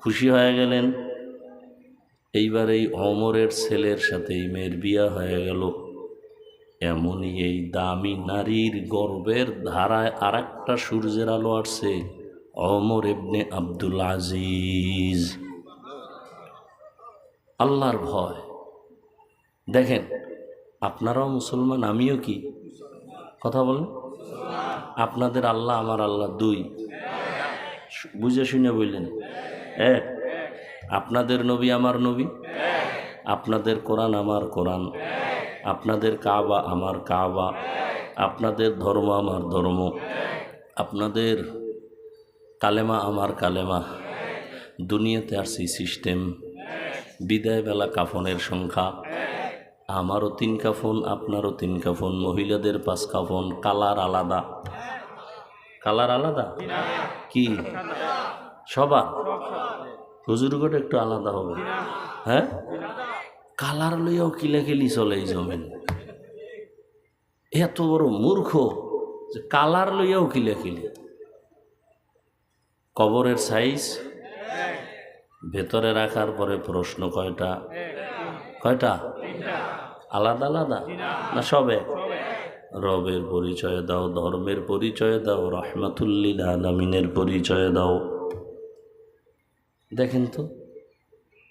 খুশি হয়ে গেলেন। এইবার এই ওমরের ছেলের সাথে এই মেয়ের বিয়া হয়ে গেল। এমনই এই দামি নারীর গর্বের ধারায় আর একটা সূর্যের আলো আসছে, ওমর ইবনে আব্দুল আজিজ। আল্লাহর ভয়। দেখেন, আপনারাও মুসলমান, আমিও কি? কথা বলেন। আপনাদের আল্লাহ আমার আল্লাহ দুই? বুঝে শুনে বললেন এক। আপনাদের নবী আমার নবী, আপনাদের কোরআন আমার কোরআন, আপনাদের কাবা আমার কাবা, আপনাদের ধর্ম আমার ধর্ম, আপনাদের কালেমা আমার কালেমা। দুনিয়াতে আসছি সিস্টেম। বিদায় বেলা কাফনের সংখ্যা, আমারও 3 কাফন, আপনারও 3 কাফন, মহিলাদের 5 কাফন। কালার আলাদা। কালার আলাদা কি? সবার হুজুরগড় একটু আলাদা হবে, হ্যাঁ? কালার লইয়াও কিলাকিলি চলে এই জমিন। এত বড় মূর্খ যে কালার লইয়াও কিলাকিলি। কবরের সাইজ ভেতরে রাখার পরে প্রশ্ন কয়টা? কয়টা? আলাদা আলাদা না সবে? রবের পরিচয় দাও, ধর্মের পরিচয় দাও, রহমাতুল্লিল আলামিনের পরিচয় দাও। দেখেন তো,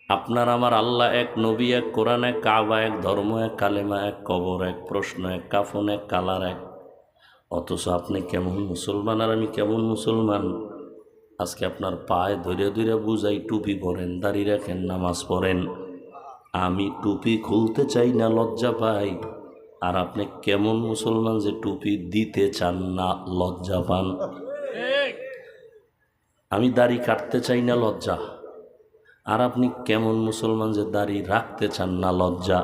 আপনার আমার আল্লাহ এক, নবী এক, কোরআন এক, কাবা এক, ধর্ম এক, কালেমা এক, কবর এক, প্রশ্ন এক, কাফন এক, কালার এক। অথচ আপনি কেমন মুসলমান আর আমি কেমন মুসলমান? আজকে আপনার পায়ে ধরে ধরে বুঝাই, টুপি পরেন, দাড়ি রাখেন, নামাজ পড়েন। আমি টুপি খুলতে চাই না, লজ্জা পাই। আর আপনি কেমন মুসলমান যে টুপি দিতে চান না, লজ্জা পান? আমি দাড়ি কাটতে চাই না, লজ্জা। আর আপনি কেমন মুসলমান যে দাড়ি রাখতে চান না, লজ্জা।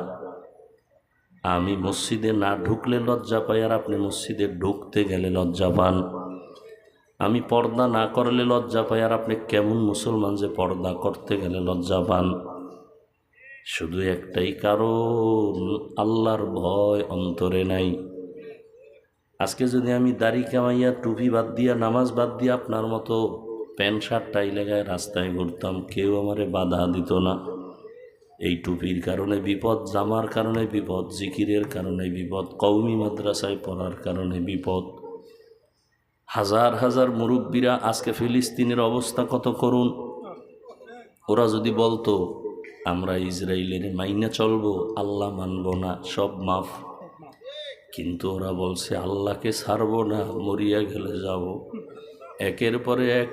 আমি মসজিদে না ঢুকলে লজ্জা পাই, আর আপনি মসজিদে ঢুকতে গেলে লজ্জা পান। আমি পর্দা না করলে লজ্জা পাই, আর আপনি কেমন মুসলমান যে পর্দা করতে গেলে লজ্জা পান? শুধু একটাই কারণ, আল্লাহর ভয় অন্তরে নাই। আজকে যদি আমি দাড়ি কামাইয়া, টুপি বাদ দিয়া, নামাজ বাদ দিয়া আপনার মতো প্যান্ট শার্ট টাই লাগায় রাস্তায় ঘুরতাম, কেউ আমারে বাধা দিত না। এই টুপির কারণে বিপদ, জামার কারণে বিপদ, জিকিরের কারণে বিপদ, কওমি মাদ্রাসায় পড়ার কারণে বিপদ। হাজার হাজার মুরব্বীরা, আজকে ফিলিস্তিনের অবস্থা কত করুণ। ওরা যদি বলতো আমরা ইসরায়েলের মাইনা চলবো, আল্লাহ মানব না, সব মাফ। কিন্তু ওরা বলছে আল্লাহকে ছাড়বো না, মরিয়া গেলে যাব। একের পরে এক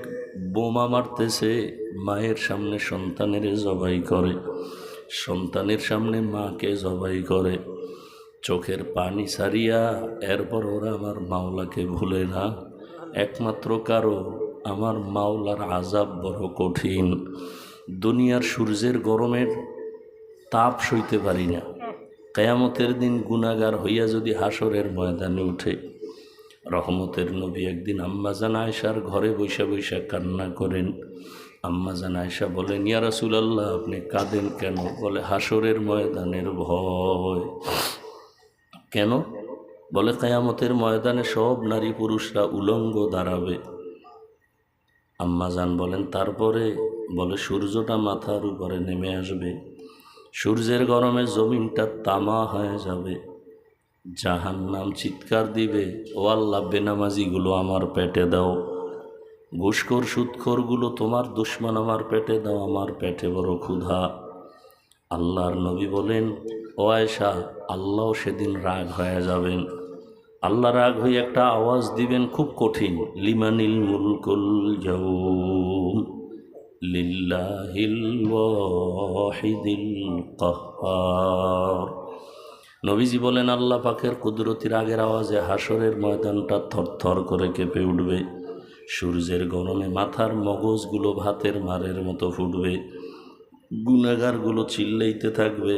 বোমা মারতেছে, মায়ের সামনে সন্তানের জবাই করে, সন্তানের সামনে মাকে জবাই করে, চোখের পানি ছাড়িয়া। এরপর ওরা আমার মাওলাকে ভুলে না। একমাত্র কারণ, আমার মাওলার আযাব বড় কঠিন। দুনিয়ার সূর্যের গরমের তাপ সইতে পারি না। কিয়ামতের দিন গুনাহগার হইয়া যদি হাসরের ময়দানে উঠে, রহমতের নবী একদিন আম্মাজান আয়েশার ঘরে বৈশা বৈশা কান্না করেন। আম্মাজান আয়েশা বলেন, ইয়া রাসূলুল্লাহ, আপনি কাঁদেন কেন? বলে, হাসরের ময়দানের ভয়। কেন? বলে, কিয়ামতের ময়দানে সব নারী পুরুষরা উলঙ্গ দাঁড়াবে। আম্মাজান বলেন, তারপরে? বলে, সূর্যটা মাথার উপরে নেমে আসবে, সূর্যের গরমে জমিনটা তামা হয়ে যাবে, জাহান্নাম চিৎকার দিবে, ও আল্লাহ, বেনামাজিগুলো আমার পেটে দাও, ঘুষখোর সুদখোরগুলো তোমার দুশমন আমার পেটে দাও, আমার পেটে বড় ক্ষুধা। আল্লাহর নবী বলেন, ও আয়েশা, আল্লাহ সেদিন রাগ হয়ে যাবেন। আল্লাহ রাগ হয়ে একটা আওয়াজ দিবেন, খুব কঠিন, লিমানিল মুলকুল ইয়াউম লিল্লাহিল ওয়াহিদিল কাহ্হার। নবীজি বলেন, আল্লাহ পাকের কুদরতির আগের আওয়াজে হাসরের ময়দানটা থরথর করে কেঁপে উঠবে, সূর্যের গরমে মাথার মগজগুলো ভাতের মারের মতো ফুটবে, গুনাহগারগুলো চিল্লাইতে থাকবে।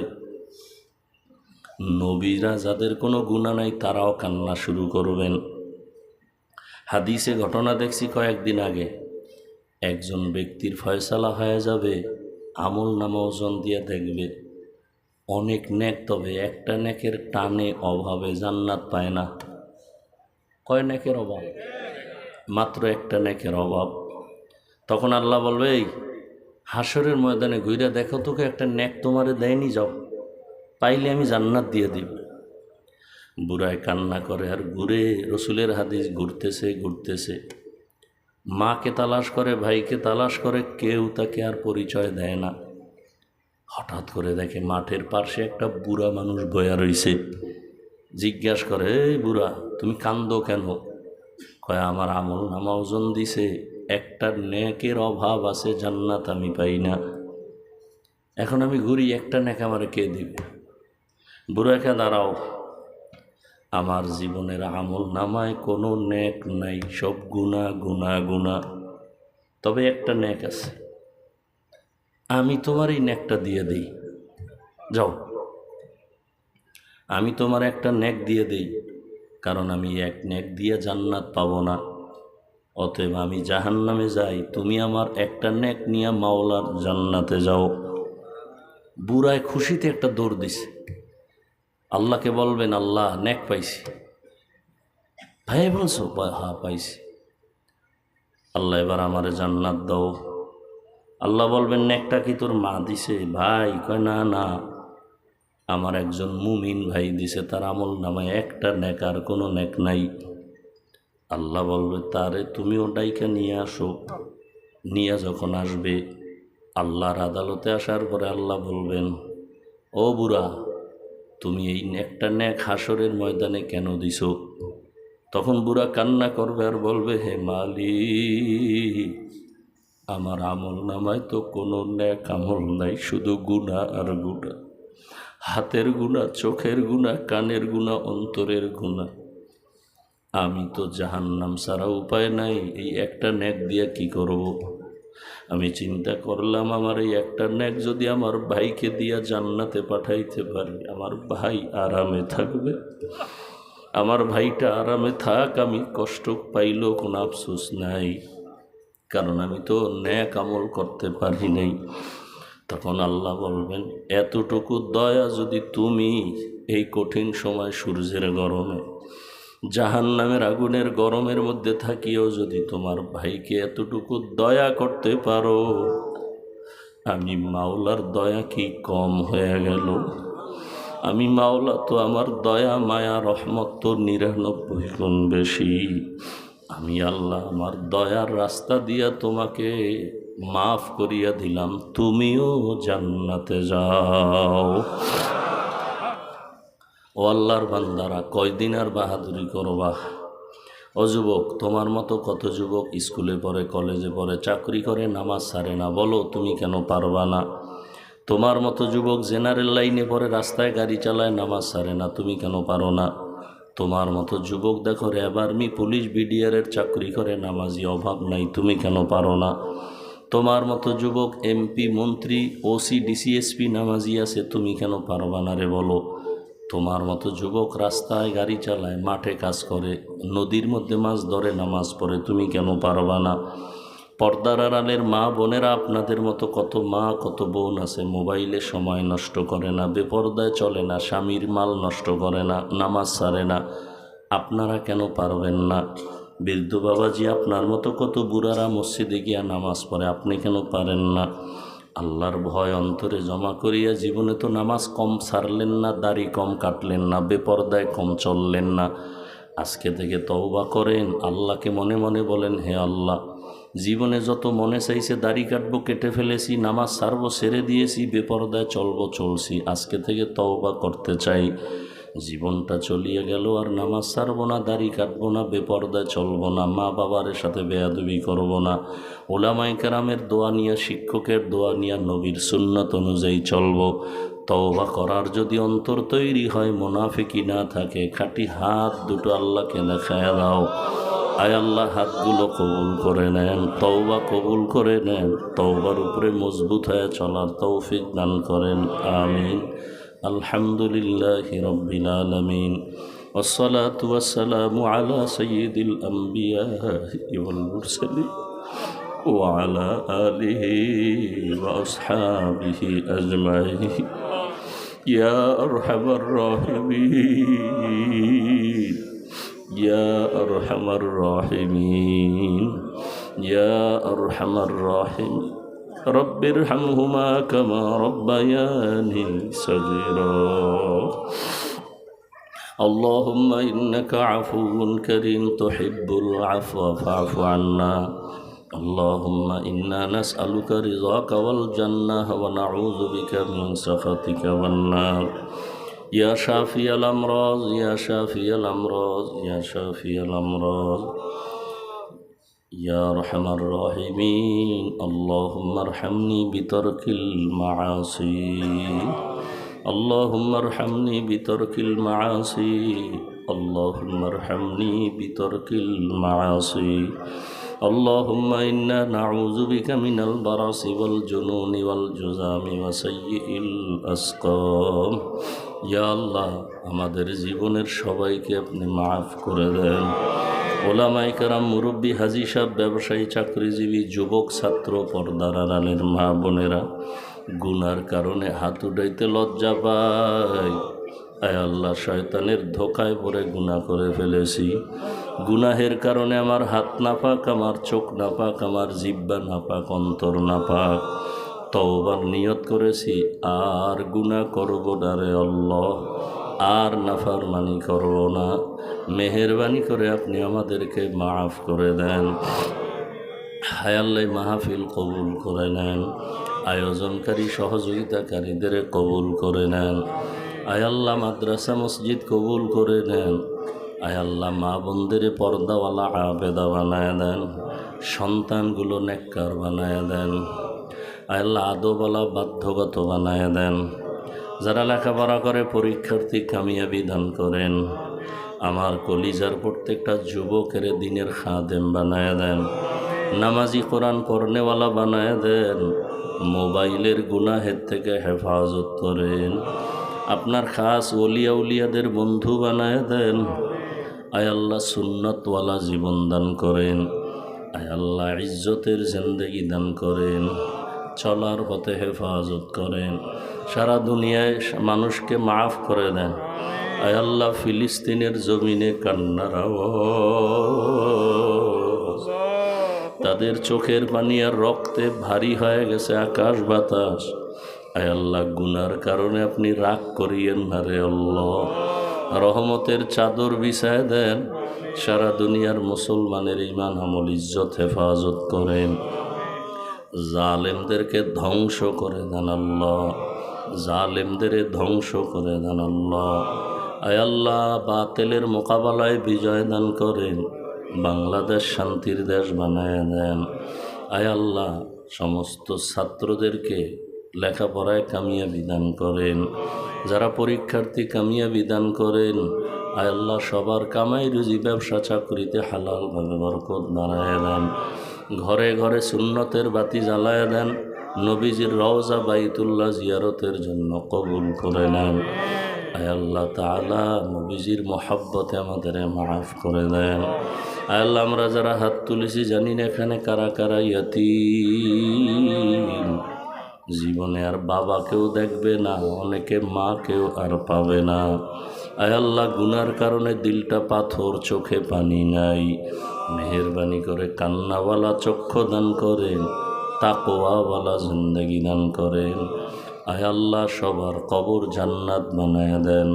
নবীরা যাদের কোনো গুনাহ নাই তারাও কান্না শুরু করবেন। হাদিসে ঘটনা দেখছি কয়েকদিন আগে, একজন ব্যক্তির ফয়সালা হয়ে যাবে, আমল নামা ওজন দিয়ে দেখবে অনেক নেক, তবে একটা নেকের টানে অভাবে জান্নাত পায় না। কয় নেকের অভাব? মাত্র একটা নেকের অভাব। তখন আল্লাহ বলবে, এই হাসরের ময়দানে ঘুরে দেখো তোকে একটা নেক তোমারে দেয়নি, যাও, পাইলে আমি জান্নাত দিয়ে দিব। বুড়ায় কান্না করে আর ঘুরে, রসুলের হাদিস, ঘুরতেছে ঘুরতেছে, মাকে তালাশ করে, ভাইকে তালাশ করে, কেউ তাকে আর পরিচয় দেয় না। হঠাৎ করে দেখে মাঠের পাশে একটা বুড়া মানুষ বয়া রইছে। জিজ্ঞাসা করে, এই বুড়া, তুমি কান্দো কেন? কয়, আমার আমল নামা ওজন দিছে, একটা নেকের অভাব আছে, জান্নাত আমি পাই না। এখন আমি ঘুরি, একটা নেক আমারে কে দিবে? বুড়াকে, দাঁড়াও, আমার জীবনের আমল নামায় কোনো নেক নাই, সব গুনাহ গুনাহ গুনাহ, তবে একটা নেক আছে, আমি তোমার এই নেকটা দিয়ে দিই, যাও, আমি তোমার একটা নেক দিয়ে দিই, কারণ আমি এক নেক দিয়ে জান্নাত পাবো না। অতএব আমি জাহান্নামে যাই, তুমি আমার একটা নেক নিয়ে মাওলার জান্নাতে যাও। বুড়ায় খুশিতে একটা দৌড় দিছে, আল্লাহকে বলবেন আল্লাহ নেক পাইছি। ভাই বলছো? হ্যাঁ পাইছি। আল্লাহ এবার আমারে জান্নাত দাও। আল্লাহ বলবেন নেকটা কি তোর মা দিছে? ভাই কয় না না, আমার একজন মুমিন ভাই দিছে, তার আমল নামায় একটা নেক, আর কোনো নেক নাই। আল্লাহ বলবে তারে তুমিও ডাইকা নিয়ে আসো। নিয়ে যখন আসবে, আল্লাহর আদালতে আসার পরে আল্লাহ বলবেন, ও বুড়া, তুমি এই একটা নেক হাসরের ময়দানে কেন দিছো? তখন বুড়া কান্না করবে আর বলবে, হে মালিক, আমার আমল নামায় তো কোনো নেক আমল নাই, শুধু গুনাহ আর গুনাহ, হাতের গুনাহ, চোখের গুনাহ, কানের গুনাহ, অন্তরের গুনাহ। আমি তো জাহান্নাম ছাড়া উপায় নাই, এই একটা নেক দিয়ে কি করব? আমি চিন্তা করলাম আমার এই একটা নেক যদি আমার ভাইকে দিয়া জান্নাতে পাঠাইতে পারি, আমার ভাই আরামে থাকবে। আমার ভাইটা আরামে থাক, আমি কষ্ট পাইলেও কোনো আফসোস নাই, কারণ আমি তো নেক আমল করতে পারি নাই। তখন আল্লাহ বলবেন, এতটুকু দয়া যদি তুমি এই কঠিন সময় সূর্যের গরমে, জাহান্নামের আগুনের গরমের মধ্যে থাকিও যদি তোমার ভাইকে এতটুকু দয়া করতে পারো, আমি মাওলার দয়া কি কম হয়ে গেল? আমি মাওলা তো আমার দয়া মায়া রহমত তো 99 গুণ বেশি। আমি আল্লাহ আমার দয়ার রাস্তা দিয়া তোমাকে মাফ করিয়া দিলাম, তুমিও জান্নাতে যাও। ও আল্লাহর বান্দারা, কয়দিন আর বাহাদুরি করবা? ও যুবক, তোমার মতো কত যুবক স্কুলে পড়ে, কলেজে পড়ে, চাকরি করে, নামাজ ছাড়ে না, বলো তুমি কেন পারবা না? তোমার মতো যুবক জেনারেল লাইনে পড়ে, রাস্তায় গাড়ি চালায়, নামাজ ছাড়ে না, তুমি কেন পারো না? তোমার মতো যুবক দেখো র্যাব, আর্মি, পুলিশ, বিডিআরের চাকরি করে, নামাজি অভাব নাই, তুমি কেন পারো না? তোমার মতো যুবক এমপি, মন্ত্রী, ওসি, ডিসিএসপি নামাজি আছে, তুমি কেন পারবা না রে বলো? তোমার মতো যুবক রাস্তায় গাড়ি চালায়, মাঠে কাজ করে, নদীর মধ্যে মাছ ধরে, নামাজ পড়ে, তুমি কেন পারবা না? পর্দার আড়ালের মা বোনেরা, আপনাদের মতো কত মা কত বোন আছে, মোবাইলে সময় নষ্ট করে না, বেপর্দায় চলে না, স্বামীর মাল নষ্ট করে না, নামাজ ছাড়ে না, আপনারা কেন পারবেন না? বৃদ্ধ বাবাজি, আপনার মতো কত বুড়ারা মসজিদে গিয়া নামাজ পড়ে, আপনি কেন পারেন না? আল্লাহর ভয় অন্তরে জমা করিয়া জীবনে তো নামাজ কম ছাড়লেন না, দাড়ি কম কাটলেন না, বেপর্দায় কম চললেন না। আজকে থেকে তওবা করেন, আল্লাহকে মনে মনে বলেন, হে আল্লাহ, জীবনে যত মনে চাইছে দাড়ি কাটবো কেটে ফেলেছি, নামাজ ছাড়বো ছেড়ে দিয়েছি, বেপর্দায় চলবো চলছি, আজকে থেকে তওবা করতে চাই। জীবনটা চলিয়ে গেল, আর নামাজ ছাড়বো না, দাড়ি কাটবো না, বেপর্দায় চলবো না, মা বাবার সাথে বেয়াদবি করবো না, ওলামায়ে কেরামের দোয়া নিয়ে, শিক্ষকের দোয়া নিয়ে, নবীর সুন্নাত অনুযায়ী চলবো। তওবা করার যদি অন্তর তৈরি হয়, মুনাফিকি না থাকে, খাঁটি হাত দুটো আল্লাহকে দেখায় দাও। আয় আল্লাহ, হাতগুলো কবুল করে নেন, তওবা কবুল করে নেন, তওবার উপরে মজবুত হয়ে চলার তৌফিক দান করেন, আমিন। আলহামদুলিল্লাহি রাব্বিল আলামিন, ওয়াসসালাতু ওয়াসসালামু আলা সাইয়্যিদিল আমবিয়াই ওয়াল মুরসালিন ওয়া আলা আলিহি ওয়া আসহাবিহি আজমাইন। ইয়া আরহামার রাহিমিন, ইয়া আরহামার রাহিমিন, ইয়া আরহামার রাহিমিন। রব্বির হামহুমা কামা রব্বায়ানি সগীরা। আল্লাহুম্মা ইন্নাকা আফুউন কারীম তুহিব্বুল আফওয়া ফা'ফু আন্না। আল্লাহুম্মা ইন্না নাসআলুকা রিযাকা ওয়াল জান্নাহ ওয়া নাউযু বিকা মিন সাখাতিকা ওয়ান নার। ইয়া শাফিয়াল আমরাজ, ইয়া শাফিয়াল আমরাজ, ইয়া শাফিয়াল আমরাজ, ইয়া আরহামার রাহিমিন। আল্লাহুম্মা আরহামনি বিতারকিল মাআসি, আল্লাহুম্মা আরহামনি বিতারকিল মাআসি, আল্লাহুম্মা আরহামনি বিতারকিল মাআসি। আল্লাহুম্মা ইন্না নাউযু বিকা মিনাল বারাসি ওয়াল জুনুনি ওয়াল জুযামি ওয়া সাইয়্যিল আসকাম। ইয়া আল্লাহ, আমাদের জীবনের সবাইকে আপনি মাফ করে দেন। ওলামায়ে কেরাম, মুরব্বী, হাজী সাহেব, ব্যবসায়ী, চাকরিজীবী, যুবক, ছাত্র, পর্দার আড়ালের মা বোনেরা, গুনার কারণে হাত উঠাইতে লজ্জা পায়। আয় আল্লাহ, শয়তানের ধোকায় পড়ে গুনাহ করে ফেলেছি। গুনাহের কারণে আমার হাত নাপাক, আমার চোখ নাপাক, আমার জিহ্বা নাপাক, অন্তর নাপাক। তওবার নিয়ত করেছি, আর গুনাহ করব না রে আল্লাহ, আর নাফরমানি করব না। মেহেরবানি করে আপনি আমাদেরকে মাফ করে দেন। হায় আল্লাহ, মাহফিল কবুল করে নেন। আয়োজনকারী সহযোগিতাকারীদের কবুল করে নেন। আয় আল্লাহ, মাদ্রাসা মসজিদ কবুল করে নেন। আয় আল্লাহ, মা বোনদের পর্দাওয়ালা আবেদা বানায় দেন। সন্তানগুলো নেককার বানায় দেন। আয় আল্লাহ, আদবওয়ালা বাধ্যগত বানায় দেন। যারা লেখাপড়া করে পরীক্ষার্থী কামিয়াবি দান করেন। আমার কলিজার প্রত্যেকটা যুবকের দিনের খাদেম বানায় দেন। নামাজি, কোরআন পড়নেওয়ালা বানায় দেন। মোবাইলের গুনাহের থেকে হেফাজত করেন। আপনার খাস ওলিয়া উলিয়াদের বন্ধু বানায় দেন। আয় আল্লাহ, সুন্নতওয়ালা জীবন দান করেন। আয় আল্লাহ, ইজ্জতের জিন্দেগি দান করেন। চলার পথে হেফাজত করেন। সারা দুনিয়ায় মানুষকে মাফ করে দেন। আয় আল্লাহ, ফিলিস্তিনের জমিনে কান্নার আওয়াজ, তাদের চোখের পানি আর রক্তে ভারী হয়ে গেছে আকাশ বাতাস। আয় আল্লাহ, গুনার কারণে আপনি রাগ করিয়েন না রে আল্লাহ, রহমতের চাদর বিছায় দেন। সারা দুনিয়ার মুসলমানের ঈমান, আমল, ইজ্জত হেফাজত করেন। জালেমদেরকে ধ্বংস করে দেন আল্লাহ, জালেমদের ধ্বংস করে দেন আল্লাহ। আয় আল্লাহ, বাতিলের মোকাবেলায় বিজয় দান করেন। বাংলাদেশ শান্তির দেশ বানায় দেন। আয় আল্লাহ, সমস্ত ছাত্রদেরকে লেখাপড়ায় কামিয়াবি দান করেন। যারা পরীক্ষার্থী কামিয়াবি দান করেন। আয় আল্লাহ, সবার কামাই রুজি, ব্যবসা, চাকরিতে হালালভাবে বরকত বাড়ায় দেন। ঘরে ঘরে সুন্নতের বাতি জ্বালায় দেন। নবীজির রওজা বাইতুল্লাহ জিয়ারতের জন্য কবুল করে নেন। আয় আল্লাহ তাআলা, নবীজির মহব্বতে আমাদের মাফ করে দেন। আয় আল্লাহ, আমরা যারা হাত তুলেছি জানি না এখানে কারা কারা ইয়াতীম, জীবনে আর বাবাকেও দেখবে না, অনেকে মাকেও আর পাবে না। আয় আল্লাহ, গুনার কারণে দিলটা পাথর, চোখে পানি নাই। মেহেরবানি করে কান্নাওয়ালা চক্ষু দান করেন, তাকওয়াওয়ালা জিন্দেগি দান করেন। আয় আল্লাহ, সবার কবর জান্নাত বানায় দেন।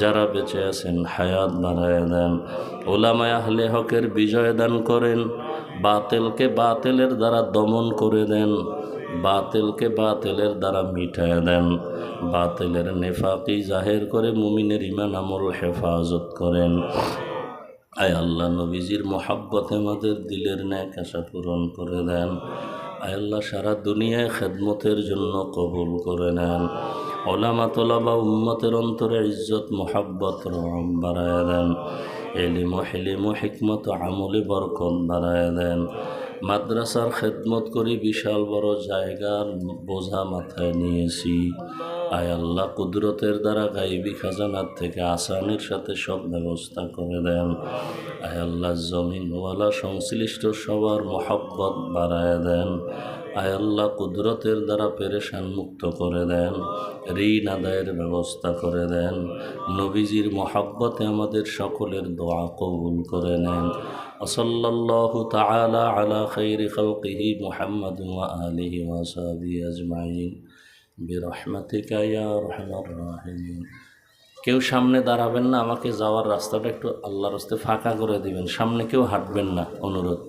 যারা বেঁচে আছেন হায়াত বাড়ায় দেন। ওলামায়ে আহলে হকের বিজয় দান করেন। বাতিলকে বাতিলের দ্বারা দমন করে দেন। বাতিলকে বাতিলের দ্বারা মিটায় দেন। বাতিলের নেফাকি জাহের করে মুমিনের ঈমান আমল হেফাজত করেন। আয় আল্লাহ, নবীজির মহাব্বতে আমাদের দিলের ন্যাক আশা পূরণ করে দেন। আয় আল্লাহ, সারা দুনিয়ায় খেদমতের জন্য কবুল করে নেন। ওলামা তোলাবা উম্মতের অন্তরে ইজ্জত, মহাব্বত, রহম বাড়ায় দেন। এলিম ও হেলিম ও হিকমত আমলে বরকত বাড়ায় দেন। মাদ্রাসার খেদমত করি, বিশাল বড় জায়গার বোঝা মাথায় নিয়েছি। আয় আল্লাহ, কুদরতের দ্বারা গাইবি খাজানার থেকে আসানির সাথে সব ব্যবস্থা করে দেন। আয় আল্লাহ, জমিনওয়ালা সংশ্লিষ্ট সবার মহব্বত বাড়ায় দেন। আয় আল্লাহ, কুদরতের দ্বারা পেরেশান মুক্ত করে দেন। ঋণ আদায়ের ব্যবস্থা করে দেন। নবীজির মহব্বতে আমাদের সকলের দোয়া কবুল করে নেন। ওয়াসাল্লাল্লাহু তাআলা আলা খাইরি খালকিহি মুহাম্মাদ ওয়া আলিহি ওয়া সাহবিহি আজমাইন বিরহমাতিকা ইয়া আরহামার রাহিমিন। কেউ সামনে দাঁড়াবেন না, আমাকে যাওয়ার রাস্তাটা একটু আল্লাহর রাস্তায় ফাঁকা করে দিবেন। সামনে কেউ হাঁটবেন না, অনুরোধ।